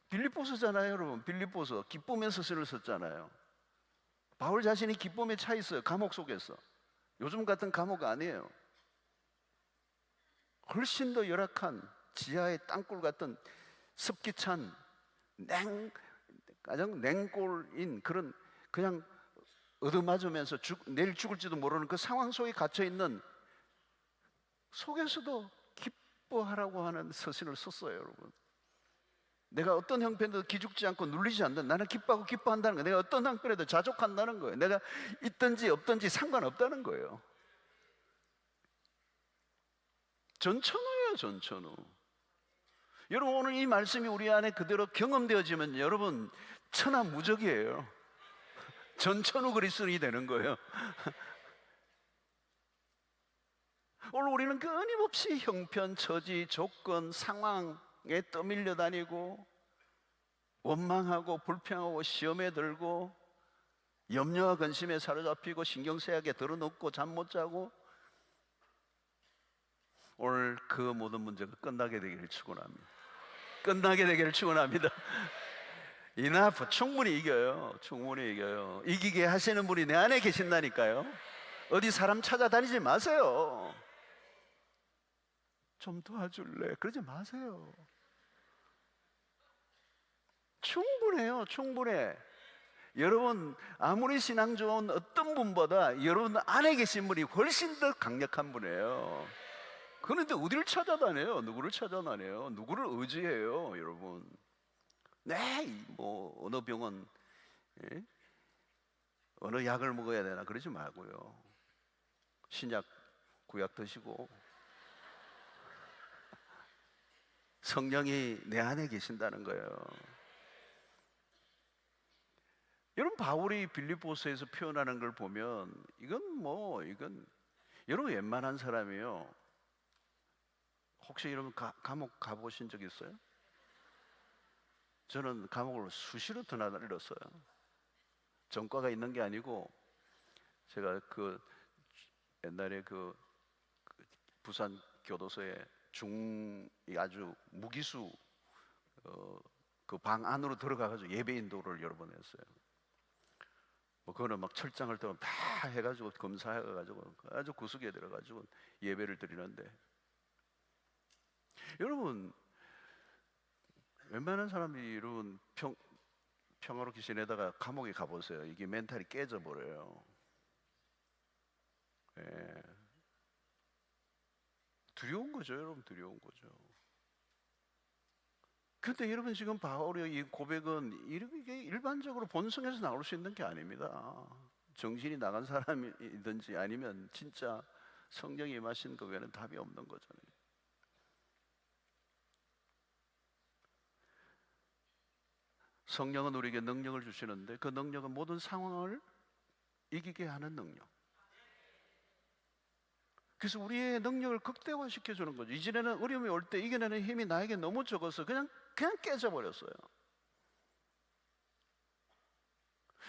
빌립보서잖아요, 여러분. 빌립보서 기쁨의 서신을 썼잖아요. 바울 자신이 기쁨에 차 있어요. 감옥 속에서. 요즘 같은 감옥 아니에요. 훨씬 더 열악한 지하의 땅굴 같은 습기 찬 가장 냉골인 그런, 그냥 얻어맞으면서 내일 죽을지도 모르는 그 상황 속에 갇혀있는 속에서도 기뻐하라고 하는 서신을 썼어요, 여러분. 내가 어떤 형편에도 기죽지 않고 눌리지 않는, 나는 기뻐하고 기뻐한다는 거예요. 내가 어떤 형편에도 자족한다는 거예요. 내가 있든지 없든지 상관없다는 거예요. 전천후예요, 전천후. 여러분, 오늘 이 말씀이 우리 안에 그대로 경험되어지면 여러분 천하무적이에요. 전천후 그리스도인이 되는 거예요. 오늘 우리는 끊임없이 형편, 처지, 조건, 상황에 떠밀려 다니고 원망하고 불평하고 시험에 들고 염려와 근심에 사로잡히고 신경쇠약에 들어눕고 잠 못 자고, 오늘 그 모든 문제가 끝나게 되기를 축원합니다. 끝나게 되기를 축원합니다. 이나프, 충분히 이겨요. 충분히 이겨요. 이기게 하시는 분이 내 안에 계신다니까요. 어디 사람 찾아다니지 마세요. 좀 도와줄래? 그러지 마세요. 충분해요. 충분해. 여러분, 아무리 신앙 좋은 어떤 분보다 여러분 안에 계신 분이 훨씬 더 강력한 분이에요. 그런데 어디를 찾아다녀요? 누구를 찾아다녀요? 누구를 의지해요, 여러분? 네, 뭐 어느 병원, 예? 어느 약을 먹어야 되나 그러지 말고요. 신약, 구약 드시고 성령이 내 안에 계신다는 거예요. 여러분, 바울이 빌립보서에서 표현하는 걸 보면 이건 여러분 웬만한 사람이요. 혹시 여러분 감옥 가보신 적 있어요? 저는 감옥을 수시로 드나들었어요. 전과가 있는 게 아니고, 제가 옛날에 부산 교도소에 아주 무기수 그 방 안으로 들어가가지고 예배 인도를 여러 번 했어요. 뭐 그거는 막 철장을 다 해가지고 검사해가지고 아주 구석에 들어가지고 예배를 드리는데, 여러분 웬만한 사람이 이런 평화롭게 지내다가 감옥에 가보세요. 이게 멘탈이 깨져버려요. 예. 두려운 거죠, 여러분. 두려운 거죠. 근데 여러분, 지금 바울의 이 고백은 이게 일반적으로 본성에서 나올 수 있는 게 아닙니다. 정신이 나간 사람이든지 아니면 진짜 성령이 임하신 그 외에는 답이 없는 거잖아요. 성령은 우리에게 능력을 주시는데 그 능력은 모든 상황을 이기게 하는 능력. 그래서 우리의 능력을 극대화시켜 주는 거죠. 이전에는 어려움이 올 때 이겨내는 힘이 나에게 너무 적어서 그냥 깨져버렸어요.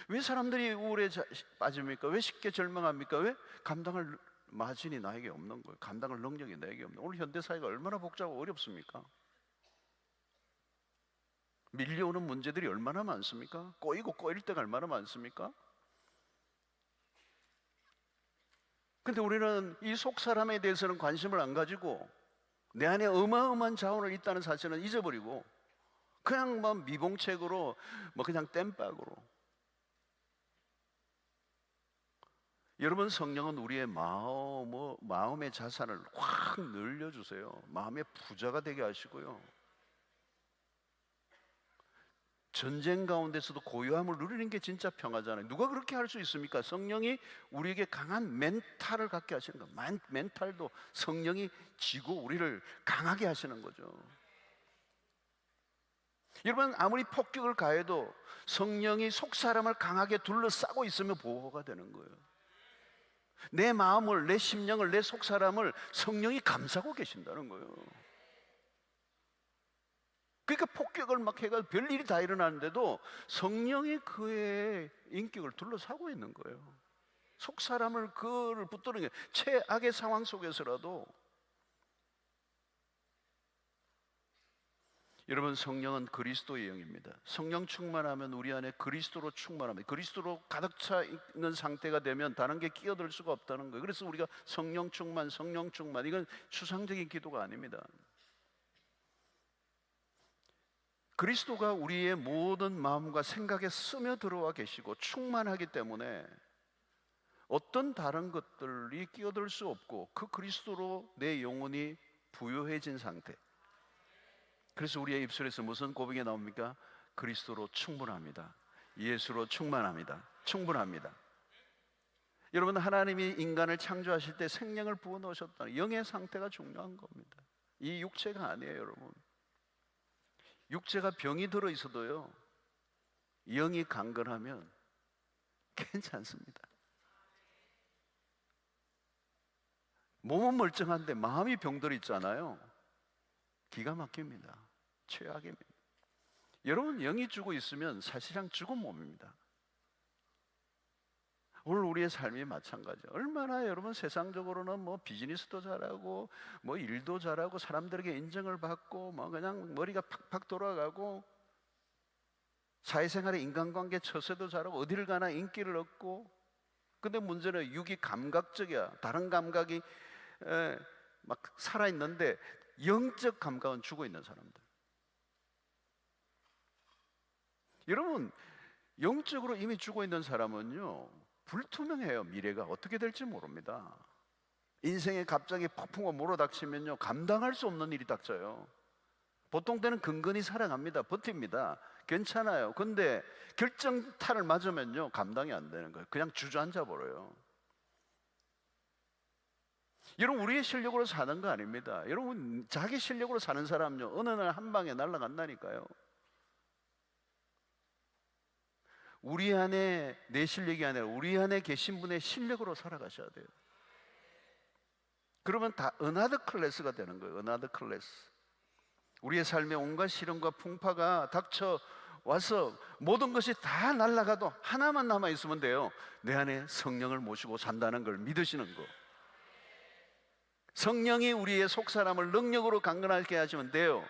왜 사람들이 우울에 빠집니까? 왜 쉽게 절망합니까? 왜? 감당할 마진이 나에게 없는 거예요. 감당할 능력이 나에게 없는 거예요. 오늘 현대사회가 얼마나 복잡하고 어렵습니까? 밀려오는 문제들이 얼마나 많습니까? 꼬이고 꼬일 때가 얼마나 많습니까? 근데 우리는 이 속 사람에 대해서는 관심을 안 가지고 내 안에 어마어마한 자원을 있다는 사실은 잊어버리고 그냥 뭐 미봉책으로 뭐 그냥 땜박으로. 여러분, 성령은 우리의 마음의 자산을 확 늘려주세요. 마음의 부자가 되게 하시고요. 전쟁 가운데서도 고요함을 누리는 게 진짜 평화잖아요. 누가 그렇게 할 수 있습니까? 성령이 우리에게 강한 멘탈을 갖게 하시는 거예요. 멘탈도 성령이 쥐고 우리를 강하게 하시는 거죠. 여러분, 아무리 폭격을 가해도 성령이 속 사람을 강하게 둘러싸고 있으면 보호가 되는 거예요. 내 마음을, 내 심령을, 내 속 사람을 성령이 감싸고 계신다는 거예요. 그러니까 폭격을 막 해가지고 별일이 다 일어나는데도 성령이 그의 인격을 둘러싸고 있는 거예요. 속 사람을 그를 붙드는 게 최악의 상황 속에서라도. 여러분, 성령은 그리스도의 영입니다. 성령 충만하면 우리 안에 그리스도로 충만합니다. 그리스도로 가득 차 있는 상태가 되면 다른 게 끼어들 수가 없다는 거예요. 그래서 우리가 성령 충만, 이건 추상적인 기도가 아닙니다. 그리스도가 우리의 모든 마음과 생각에 스며들어와 계시고 충만하기 때문에 어떤 다른 것들이 끼어들 수 없고 그 그리스도로 내 영혼이 부요해진 상태. 그래서 우리의 입술에서 무슨 고백이 나옵니까? 그리스도로 충분합니다. 예수로 충만합니다. 충분합니다. 여러분, 하나님이 인간을 창조하실 때 생명을 부어넣으셨다. 영의 상태가 중요한 겁니다. 이 육체가 아니에요, 여러분. 육체가 병이 들어 있어도요, 영이 강건하면 괜찮습니다. 몸은 멀쩡한데 마음이 병들어 있잖아요. 기가 막힙니다. 최악입니다. 여러분, 영이 죽어 있으면 사실상 죽은 몸입니다. 오늘 우리의 삶이 마찬가지예요. 얼마나 여러분 세상적으로는 뭐 비즈니스도 잘하고 뭐 일도 잘하고 사람들에게 인정을 받고 뭐 그냥 머리가 팍팍 돌아가고 사회생활에 인간관계 처세도 잘하고 어디를 가나 인기를 얻고, 근데 문제는 육이 감각적이야. 다른 감각이 막 살아있는데 영적 감각은 죽어있는 사람들. 여러분, 영적으로 이미 죽어있는 사람은요, 불투명해요. 미래가 어떻게 될지 모릅니다. 인생에 갑자기 폭풍과 몰아닥치면요, 감당할 수 없는 일이 닥쳐요. 보통 때는 근근히 살아갑니다. 버팁니다. 괜찮아요. 근데 결정타를 맞으면요, 감당이 안 되는 거예요. 그냥 주저앉아 버려요. 여러분, 우리의 실력으로 사는 거 아닙니다. 여러분, 자기 실력으로 사는 사람은요, 어느 날 한 방에 날아간다니까요. 우리 안에 내 실력이 아니라 우리 안에 계신 분의 실력으로 살아가셔야 돼요. 그러면 다 은하드 클래스가 되는 거예요. 은하드 클래스. 우리의 삶에 온갖 시련과 풍파가 닥쳐와서 모든 것이 다 날아가도 하나만 남아있으면 돼요. 내 안에 성령을 모시고 산다는 걸 믿으시는 거. 성령이 우리의 속사람을 능력으로 강건하게 하시면 돼요.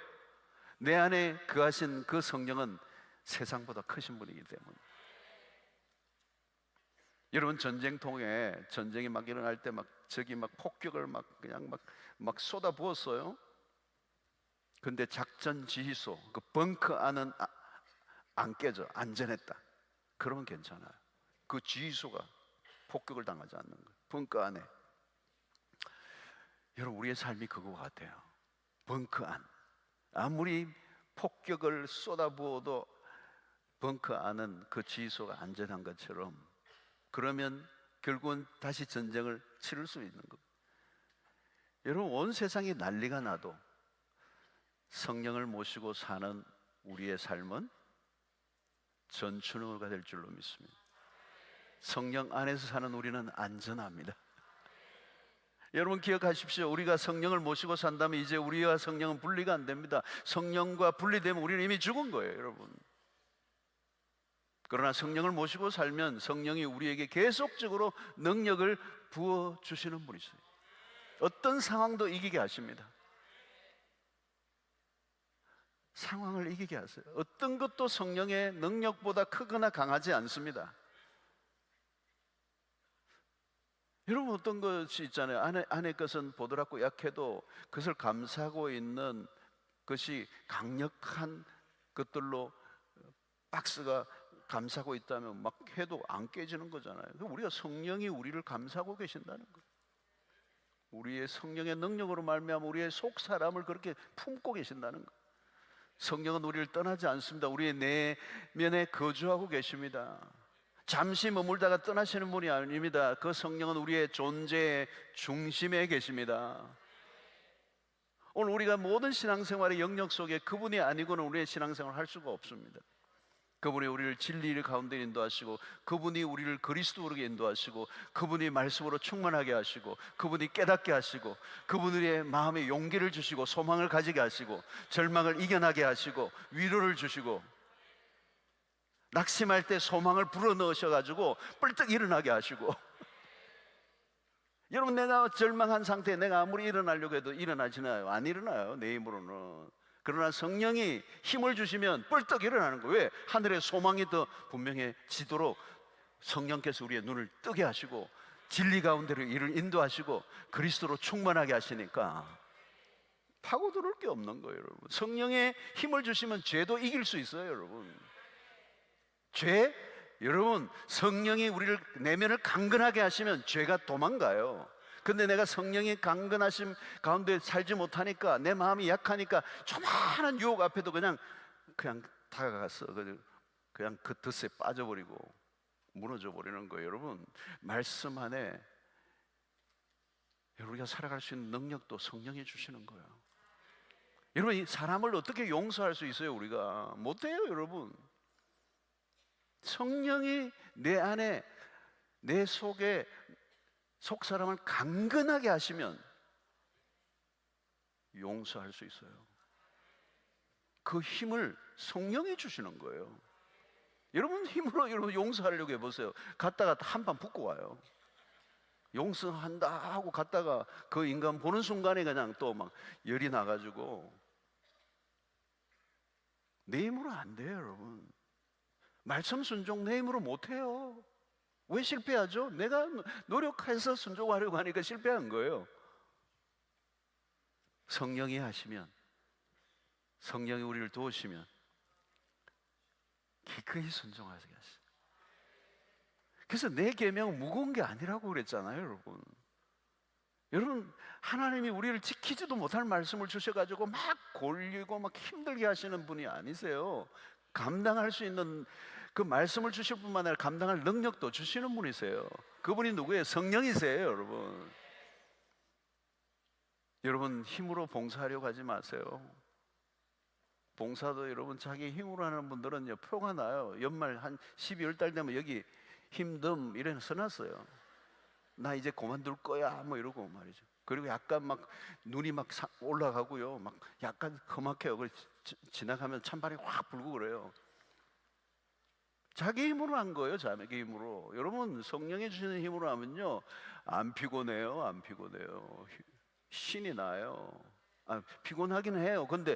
내 안에 거하신 그 성령은 세상보다 크신 분이기 때문에. 여러분, 전쟁통에 전쟁이 막 일어날 때 막 적이 막 폭격을 막 그냥 막 쏟아 부었어요. 근데 작전 지휘소, 그 벙커 안은 안 깨져, 안전했다. 그러면 괜찮아요. 그 지휘소가 폭격을 당하지 않는 거예요. 벙커 안에. 여러분, 우리의 삶이 그거 같아요. 벙커 안. 아무리 폭격을 쏟아부어도 벙커 안은 그 지휘소가 안전한 것처럼, 그러면 결국은 다시 전쟁을 치를 수 있는 겁니다. 여러분, 온 세상이 난리가 나도 성령을 모시고 사는 우리의 삶은 전춘후가 될 줄로 믿습니다. 성령 안에서 사는 우리는 안전합니다. 여러분 기억하십시오. 우리가 성령을 모시고 산다면 이제 우리와 성령은 분리가 안 됩니다. 성령과 분리되면 우리는 이미 죽은 거예요, 여러분. 그러나 성령을 모시고 살면 성령이 우리에게 계속적으로 능력을 부어주시는 분이세요. 어떤 상황도 이기게 하십니다. 상황을 이기게 하세요. 어떤 것도 성령의 능력보다 크거나 강하지 않습니다. 여러분, 어떤 것이 있잖아요. 안의 것은 보드랍고 약해도 그것을 감싸고 있는 것이 강력한 것들로 박스가 감싸고 있다면 막 해도 안 깨지는 거잖아요. 우리가 성령이 우리를 감싸고 계신다는 거예요. 우리의 성령의 능력으로 말미암아 우리의 속 사람을 그렇게 품고 계신다는 거예요. 성령은 우리를 떠나지 않습니다. 우리의 내면에 거주하고 계십니다. 잠시 머물다가 떠나시는 분이 아닙니다. 그 성령은 우리의 존재의 중심에 계십니다. 오늘 우리가 모든 신앙생활의 영역 속에 그분이 아니고는 우리의 신앙생활을 할 수가 없습니다. 그분이 우리를 진리 가운데 인도하시고, 그분이 우리를 그리스도로 인도하시고, 그분이 말씀으로 충만하게 하시고, 그분이 깨닫게 하시고, 그분의 마음에 용기를 주시고, 소망을 가지게 하시고, 절망을 이겨나게 하시고, 위로를 주시고, 낙심할 때 소망을 불어넣으셔가지고 뿔떡 일어나게 하시고. 여러분, 내가 절망한 상태에 내가 아무리 일어나려고 해도 일어나지나요? 안 일어나요, 내 힘으로는. 그러나 성령이 힘을 주시면 뿔떡 일어나는 거예요. 왜? 하늘의 소망이 더 분명해지도록 성령께서 우리의 눈을 뜨게 하시고, 진리 가운데로 이를 인도하시고, 그리스도로 충만하게 하시니까 파고들 게 없는 거예요, 여러분. 성령의 힘을 주시면 죄도 이길 수 있어요, 여러분. 죄? 여러분, 성령이 우리를 내면을 강건하게 하시면 죄가 도망가요. 근데 내가 성령의 강건하심 가운데 살지 못하니까, 내 마음이 약하니까 조그마한 유혹 앞에도 그냥 다가가서 그냥 그 덫에 빠져버리고 무너져 버리는 거예요. 여러분, 말씀 안에 우리가 살아갈 수 있는 능력도 성령이 주시는 거예요. 여러분, 이 사람을 어떻게 용서할 수 있어요? 우리가 못해요, 여러분. 성령이 내 안에, 내 속에 속 사람을 강건하게 하시면 용서할 수 있어요. 그 힘을 성령이 주시는 거예요. 여러분 힘으로 여러분 용서하려고 해보세요. 갔다가 한 판 붙고 와요. 용서한다 하고 갔다가 그 인간 보는 순간에 그냥 또 막 열이 나가지고. 내 힘으로 안 돼요, 여러분. 말씀 순종 내 힘으로 못해요. 왜 실패하죠? 내가 노력해서 순종하려고 하니까 실패한 거예요. 성령이 하시면, 성령이 우리를 도우시면 기꺼이 순종하게 하시죠. 그래서 내 계명은 무거운 게 아니라고 그랬잖아요, 여러분. 여러분, 하나님이 우리를 지키지도 못할 말씀을 주셔가지고 막 골리고 막 힘들게 하시는 분이 아니세요. 감당할 수 있는 그 말씀을 주실 뿐만 아니라 감당할 능력도 주시는 분이세요. 그분이 누구예요? 성령이세요, 여러분. 여러분, 힘으로 봉사하려고 하지 마세요. 봉사도 여러분 자기 힘으로 하는 분들은요, 표가 나요. 연말 한 12월 달 되면 여기 힘듦 이래 써놨어요. 나 이제 그만둘 거야 뭐 이러고 말이죠. 그리고 약간 막 눈이 막 올라가고요, 막 약간 험악해요. 그래서 지나가면 찬바람이 확 불고 그래요. 자기 힘으로 한 거예요, 자기 힘으로. 여러분, 성령이 주시는 힘으로 하면요, 안 피곤해요, 안 피곤해요. 신이 나요. 피곤하긴 해요. 근데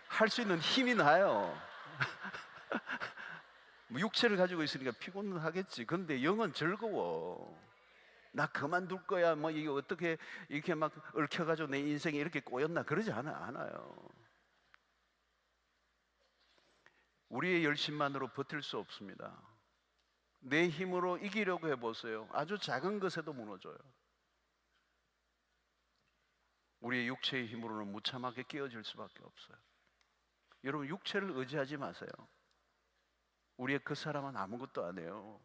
할 수 있는 힘이 나요. 육체를 가지고 있으니까 피곤은 하겠지. 근데 영은 즐거워. 나 그만둘 거야, 뭐 이게 어떻게 이렇게 막 얽혀가지고 내 인생이 이렇게 꼬였나, 그러지 않아요. 우리의 열심만으로 버틸 수 없습니다. 내 힘으로 이기려고 해보세요. 아주 작은 것에도 무너져요. 우리의 육체의 힘으로는 무참하게 깨어질 수밖에 없어요. 여러분, 육체를 의지하지 마세요. 우리의 그 사람은 아무것도 안 해요.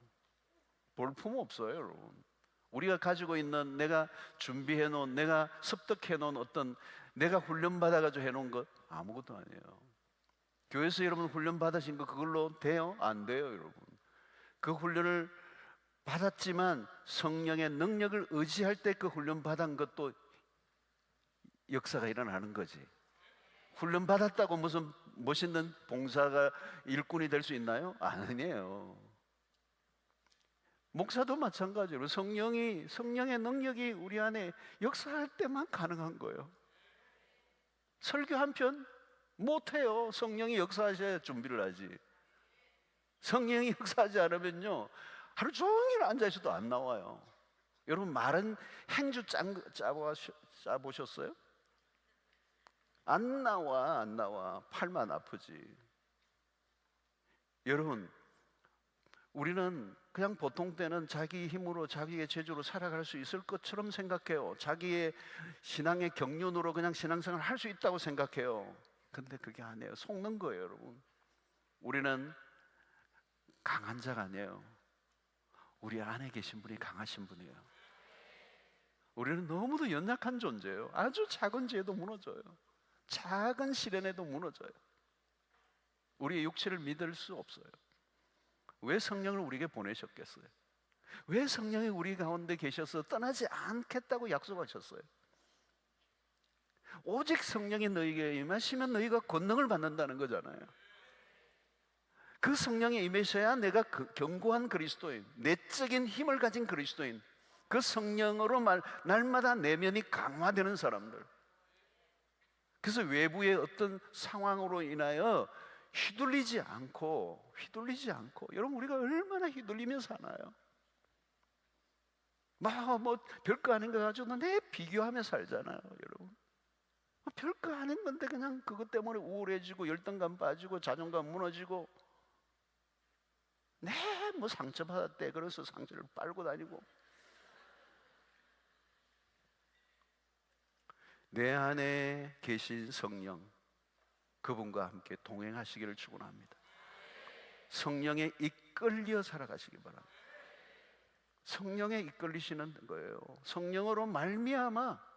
볼품 없어요, 여러분. 우리가 가지고 있는, 내가 준비해 놓은, 내가 습득해 놓은 어떤, 내가 훈련받아가지고 해놓은 것 아무것도 아니에요. 교회에서 여러분 훈련 받으신 거 그걸로 돼요? 안 돼요, 여러분. 그 훈련을 받았지만 성령의 능력을 의지할 때 그 훈련 받은 것도 역사가 일어나는 거지. 훈련 받았다고 무슨 멋있는 봉사가 일꾼이 될 수 있나요? 아니에요. 목사도 마찬가지로 성령의 능력이 우리 안에 역사할 때만 가능한 거예요. 설교 한 편 못해요. 성령이 역사하셔야 준비를 하지. 성령이 역사하지 않으면요, 하루 종일 앉아있어도 안 나와요. 여러분, 마른 행주 짜보셨어요? 안 나와. 팔만 아프지. 여러분, 우리는 그냥 보통 때는 자기 힘으로, 자기의 재주로 살아갈 수 있을 것처럼 생각해요. 자기의 신앙의 경륜으로 그냥 신앙생활을 할 수 있다고 생각해요. 근데 그게 아니에요. 속는 거예요, 여러분. 우리는 강한 자가 아니에요. 우리 안에 계신 분이 강하신 분이에요. 우리는 너무도 연약한 존재예요. 아주 작은 죄도 무너져요. 작은 시련에도 무너져요. 우리의 육체를 믿을 수 없어요. 왜 성령을 우리에게 보내셨겠어요? 왜 성령이 우리 가운데 계셔서 떠나지 않겠다고 약속하셨어요? 오직 성령이 너희에게 임하시면 너희가 권능을 받는다는 거잖아요. 그 성령이 임하셔야 내가 견고한 그리스도인, 내적인 힘을 가진 그리스도인, 그 성령으로 날마다 내면이 강화되는 사람들. 그래서 외부의 어떤 상황으로 인하여 휘둘리지 않고 여러분, 우리가 얼마나 휘둘리며 사나요? 뭐 별거 아닌 거 가지고 내 비교하며 살잖아요, 여러분. 별거 아닌 건데 그냥 그것 때문에 우울해지고 열등감 빠지고 자존감 무너지고, 뭐 상처받았대 그래서 상처를 빨고 다니고. 내 안에 계신 성령, 그분과 함께 동행하시기를 축원합니다. 성령에 이끌려 살아가시기 바랍니다. 성령에 이끌리시는 거예요. 성령으로 말미암아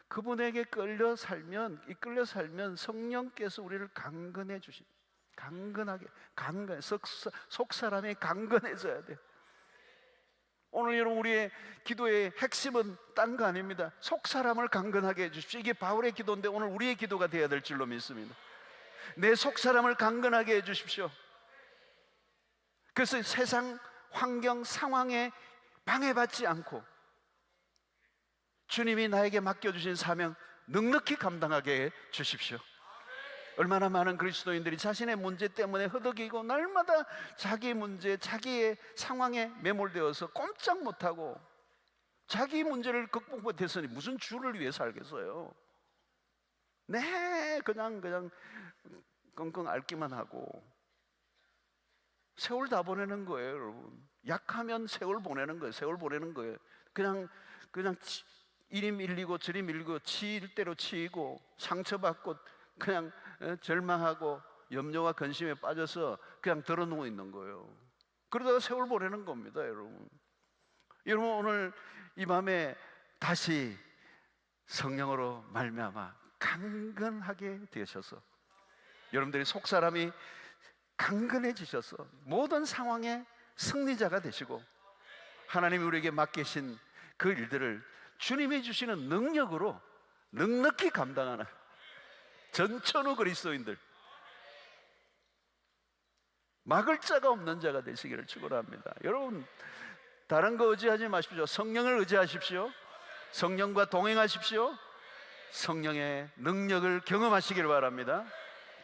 그분에게 이끌려 살면 성령께서 우리를 강건해 주신, 속 사람이 강건해져야 돼요. 오늘 여러분, 우리의 기도의 핵심은 딴 거 아닙니다. 속 사람을 강건하게 해주십시오. 이게 바울의 기도인데 오늘 우리의 기도가 되어야 될 줄로 믿습니다. 내 속 사람을 강건하게 해주십시오. 그래서 세상 환경 상황에 방해받지 않고 주님이 나에게 맡겨주신 사명 넉넉히 감당하게 해 주십시오. 얼마나 많은 그리스도인들이 자신의 문제 때문에 허덕이고 날마다 자기 문제, 자기의 상황에 매몰되어서 꼼짝 못하고 자기 문제를 극복 못했으니 무슨 주를 위해 살겠어요? 그냥 끙끙 앓기만 하고 세월 다 보내는 거예요, 여러분. 약하면 세월 보내는 거예요. 그냥 이리 밀리고 저리 밀리고 치일 대로 치이고 상처받고 그냥 절망하고 염려와 근심에 빠져서 그냥 드러누워 있는 거예요. 그러다가 세월 보내는 겁니다, 여러분. 여러분, 오늘 이 밤에 다시 성령으로 말미암아 강건하게 되셔서 여러분들이 속사람이 강건해지셔서 모든 상황에 승리자가 되시고 하나님이 우리에게 맡기신 그 일들을 주님이 주시는 능력으로 넉넉히 감당하는 전천후 그리스도인들, 막을 자가 없는 자가 되시기를 축원합니다. 여러분, 다른 거 의지하지 마십시오. 성령을 의지하십시오. 성령과 동행하십시오. 성령의 능력을 경험하시길 바랍니다.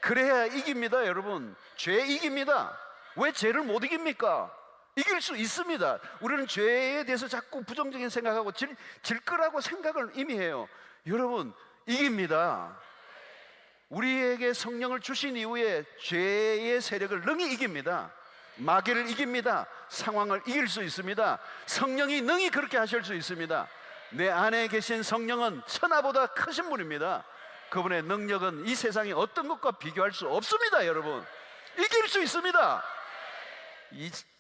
그래야 이깁니다, 여러분. 죄 이깁니다. 왜 죄를 못 이깁니까? 이길 수 있습니다. 우리는 죄에 대해서 자꾸 부정적인 생각하고 질 거라고 생각을 이미 해요. 여러분, 이깁니다. 우리에게 성령을 주신 이후에 죄의 세력을 능히 이깁니다. 마귀를 이깁니다. 상황을 이길 수 있습니다. 성령이 능히 그렇게 하실 수 있습니다. 내 안에 계신 성령은 천하보다 크신 분입니다. 그분의 능력은 이 세상의 어떤 것과 비교할 수 없습니다. 여러분, 이길 수 있습니다.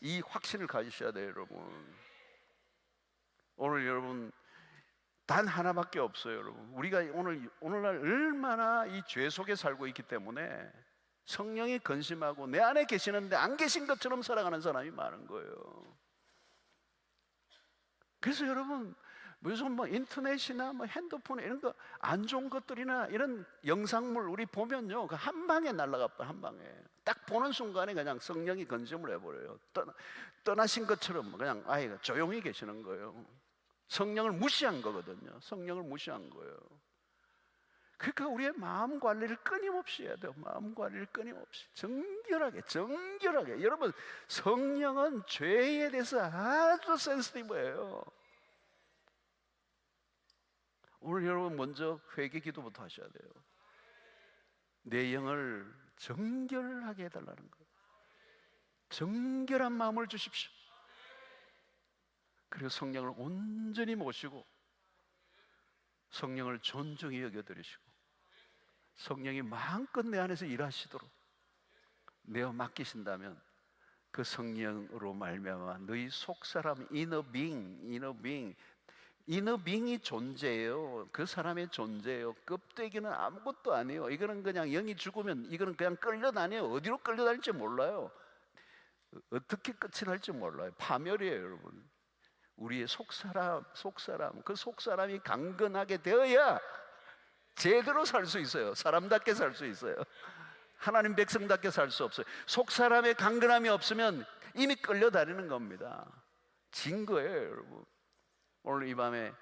이 확신을 가지셔야 돼요. 여러분, 오늘 여러분 단 하나밖에 없어요. 여러분, 우리가 오늘날 얼마나 이 죄 속에 살고 있기 때문에 성령이 근심하고 내 안에 계시는데 안 계신 것처럼 살아가는 사람이 많은 거예요. 그래서 여러분, 무슨 인터넷이나 핸드폰 이런 거 안 좋은 것들이나 이런 영상물 우리 보면요, 그 한 방에 날아가요. 한 방에 딱 보는 순간에 그냥 성령이 근심을 해버려요. 떠나신 것처럼 그냥 아이가 조용히 계시는 거예요. 성령을 무시한 거거든요. 성령을 무시한 거예요. 그러니까 우리의 마음 관리를 끊임없이 해야 돼요. 마음 관리를 끊임없이 정결하게. 여러분, 성령은 죄에 대해서 아주 센시티브해요. 오늘 여러분 먼저 회개 기도부터 하셔야 돼요. 내 영을 정결하게 해달라는 거예요. 정결한 마음을 주십시오. 그리고 성령을 온전히 모시고 성령을 존중히 여겨드리시고 성령이 마음껏 내 안에서 일하시도록 내어 맡기신다면 그 성령으로 말미암아 너희 속사람 이너빙이 존재해요. 그 사람의 존재예요. 껍데기는 아무것도 아니에요. 이거는 그냥 영이 죽으면 이거는 그냥 끌려다녀요. 어디로 끌려다닐지 몰라요. 어떻게 끝이 날지 몰라요. 파멸이에요. 여러분, 우리의 속사람, 그 속사람이 강건하게 되어야 제대로 살 수 있어요. 사람답게 살 수 있어요. 하나님 백성답게 살 수 없어요. 속사람의 강건함이 없으면 이미 끌려다니는 겁니다. 진 거예요. 여러분, 오늘 이 밤에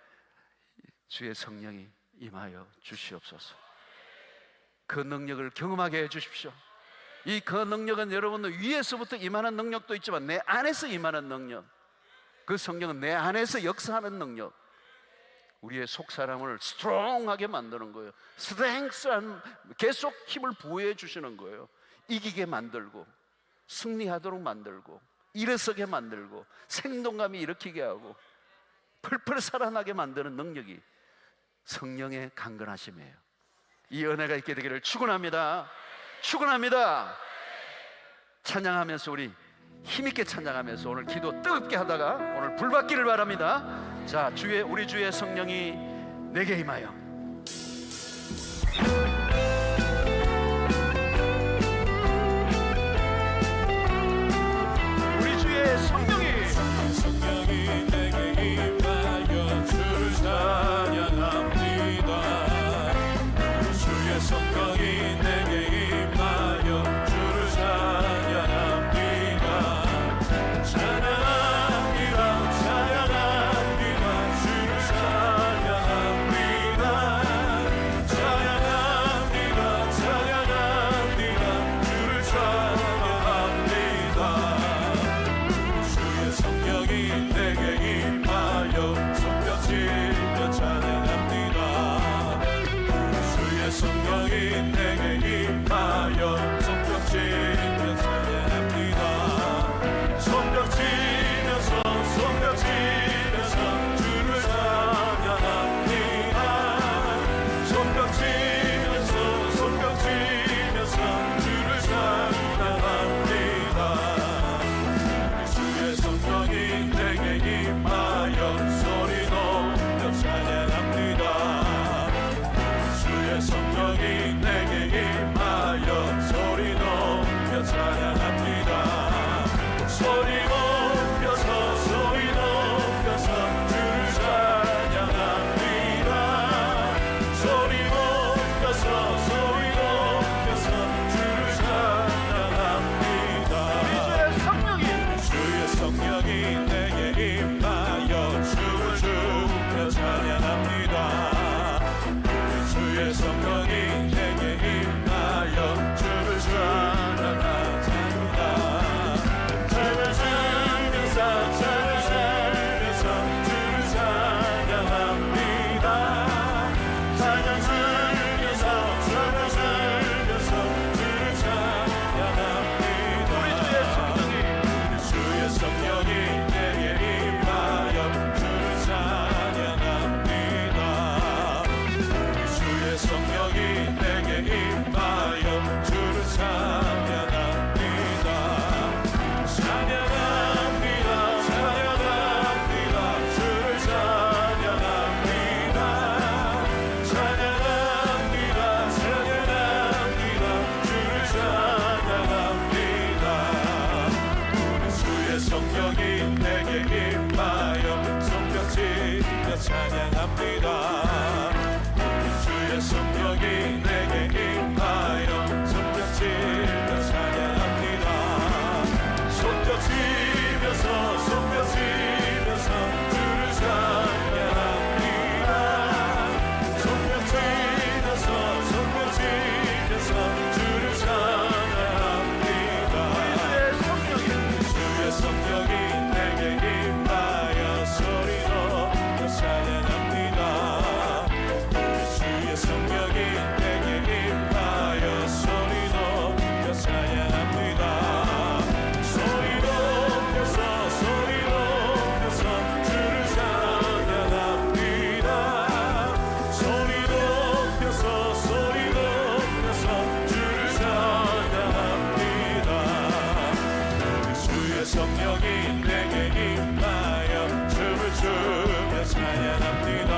주의 성령이 임하여 주시옵소서. 그 능력을 경험하게 해 주십시오. 그 능력은 여러분 위에서부터 임하는 능력도 있지만 내 안에서 임하는 능력, 그 성령은 내 안에서 역사하는 능력, 우리의 속사람을 스트롱하게 만드는 거예요. 스트렝스한 계속 힘을 부여해 주시는 거예요. 이기게 만들고 승리하도록 만들고 일어서게 만들고 생동감이 일으키게 하고 펄펄 살아나게 만드는 능력이 성령의 강건하심이에요. 이 은혜가 있게 되기를 축원합니다. 찬양하면서 우리 힘있게 찬양하면서 오늘 기도 뜨겁게 하다가 오늘 불 받기를 바랍니다. 자, 우리 주의 성령이 내게 임하여 우리 주의 성령이 내게 임하여 주를 찬양합니다. 주의 성령이 내게 임하여 주를 찬양합니다. 주를 찬양합니다. 성령이 내게 임하여 손뼉 치며 찬양합니다. 주의 성령이 내게 임하여 손뼉 치며 찬양합니다. 손뼉 치면서 손뼉 치면서 주를 찬양합니다. 손뼉 치면서 손뼉 치면서 주를 찬양합니다. 주의 성령이 내게 임하여 소리 높여 찬양합니다. 주의 성령이 내게 임하여 소리 높여 찬양합니다. 소리 높여서 주를 찬양합니다. 소리 높여서 주를 찬양합니다. 주의 성령이 내게 임하여 춤을 추며 찬양합니다.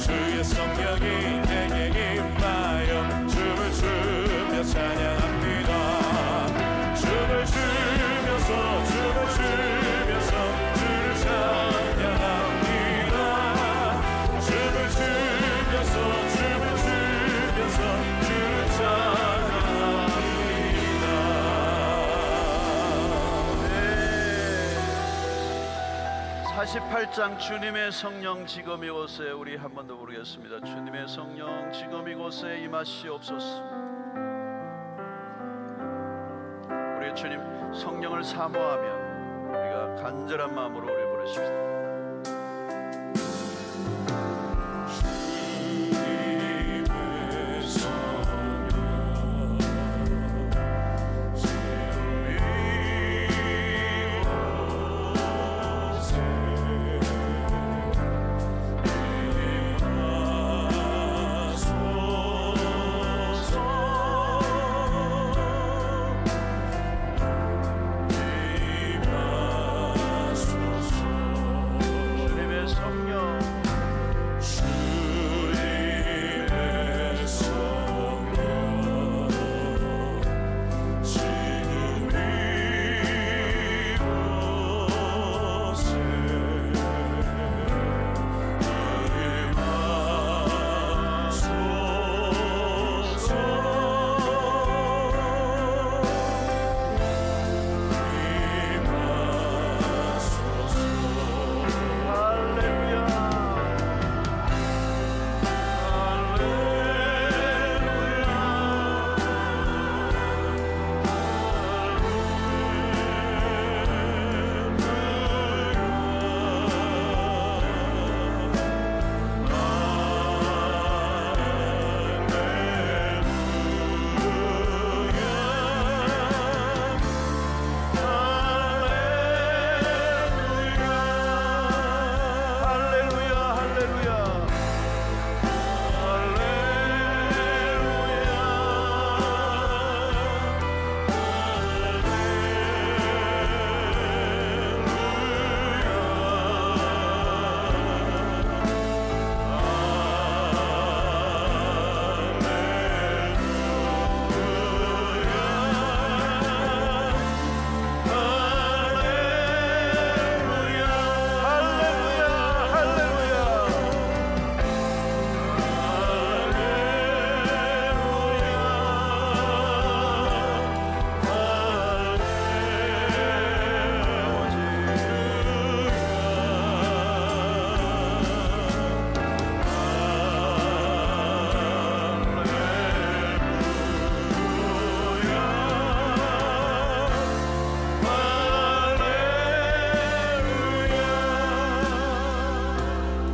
주의 성령이 내게 임하여 춤을 추며 찬양합니다. 춤을 추면서 주를 찬양합니다. 춤을 추면서 주를 찬양합니다. 48장 주님의 성령 지금 이곳에 우리 한 번 더 부르겠습니다. 주님의 성령 지금 이곳에 임하시옵소서. 우리 주님 성령을 사모하며 우리가 간절한 마음으로 우리 부르십시다.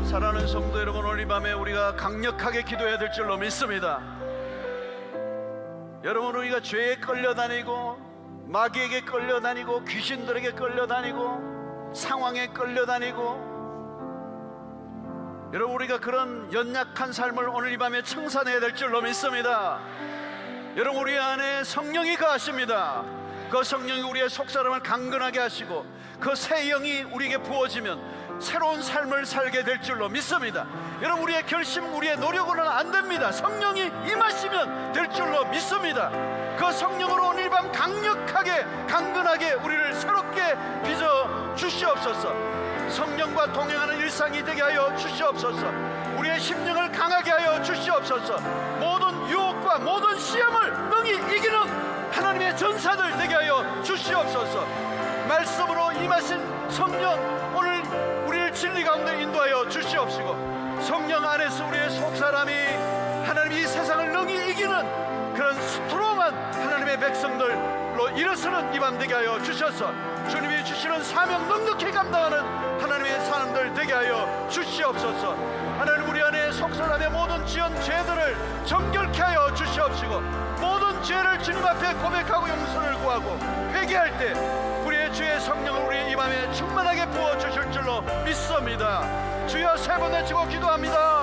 사랑하는 성도 여러분, 오늘 이 밤에 우리가 강력하게 기도해야 될 줄로 믿습니다. 여러분, 우리가 죄에 끌려다니고 마귀에게 끌려다니고 귀신들에게 끌려다니고 상황에 끌려다니고, 여러분, 우리가 그런 연약한 삶을 오늘 이 밤에 청산해야 될 줄로 믿습니다. 여러분, 우리 안에 성령이 거하십니다. 그 성령이 우리의 속사람을 강건하게 하시고 그 새 영이 우리에게 부어지면 새로운 삶을 살게 될 줄로 믿습니다. 여러분, 우리의 결심, 우리의 노력으로는 안 됩니다. 성령이 임하시면 될 줄로 믿습니다. 그 성령으로 오늘 밤 강력하게 강건하게 우리를 새롭게 주시옵소서. 성령과 동행하는 일상이 되게 하여 주시옵소서. 우리의 심령을 강하게 하여 주시옵소서. 모든 유혹과 모든 시험을 능히 이기는 하나님의 전사들 되게 하여 주시옵소서. 말씀으로 임하신 성령, 오늘 우리를 진리 가운데 인도하여 주시옵시고, 성령 안에서 우리의 속사람이 하나님이 이 세상을 능히 이기는 그런 스트롱한 하나님의 백성들로 일어서는 이 밤 되게 하여 주셔서 주님이 주시는 사명 넉넉히 감당하는 하나님의 사람들 되게 하여 주시옵소서. 하나님, 우리 안에 속사람의 모든 지은 죄들을 정결케 하여 주시옵시고, 모든 죄를 주님 앞에 고백하고 용서를 구하고 회개할 때 우리의 주의 성령을 우리의 이 밤에 충만하게 부어주실 줄로 믿습니다. 주여, 세 번 외치고 기도합니다.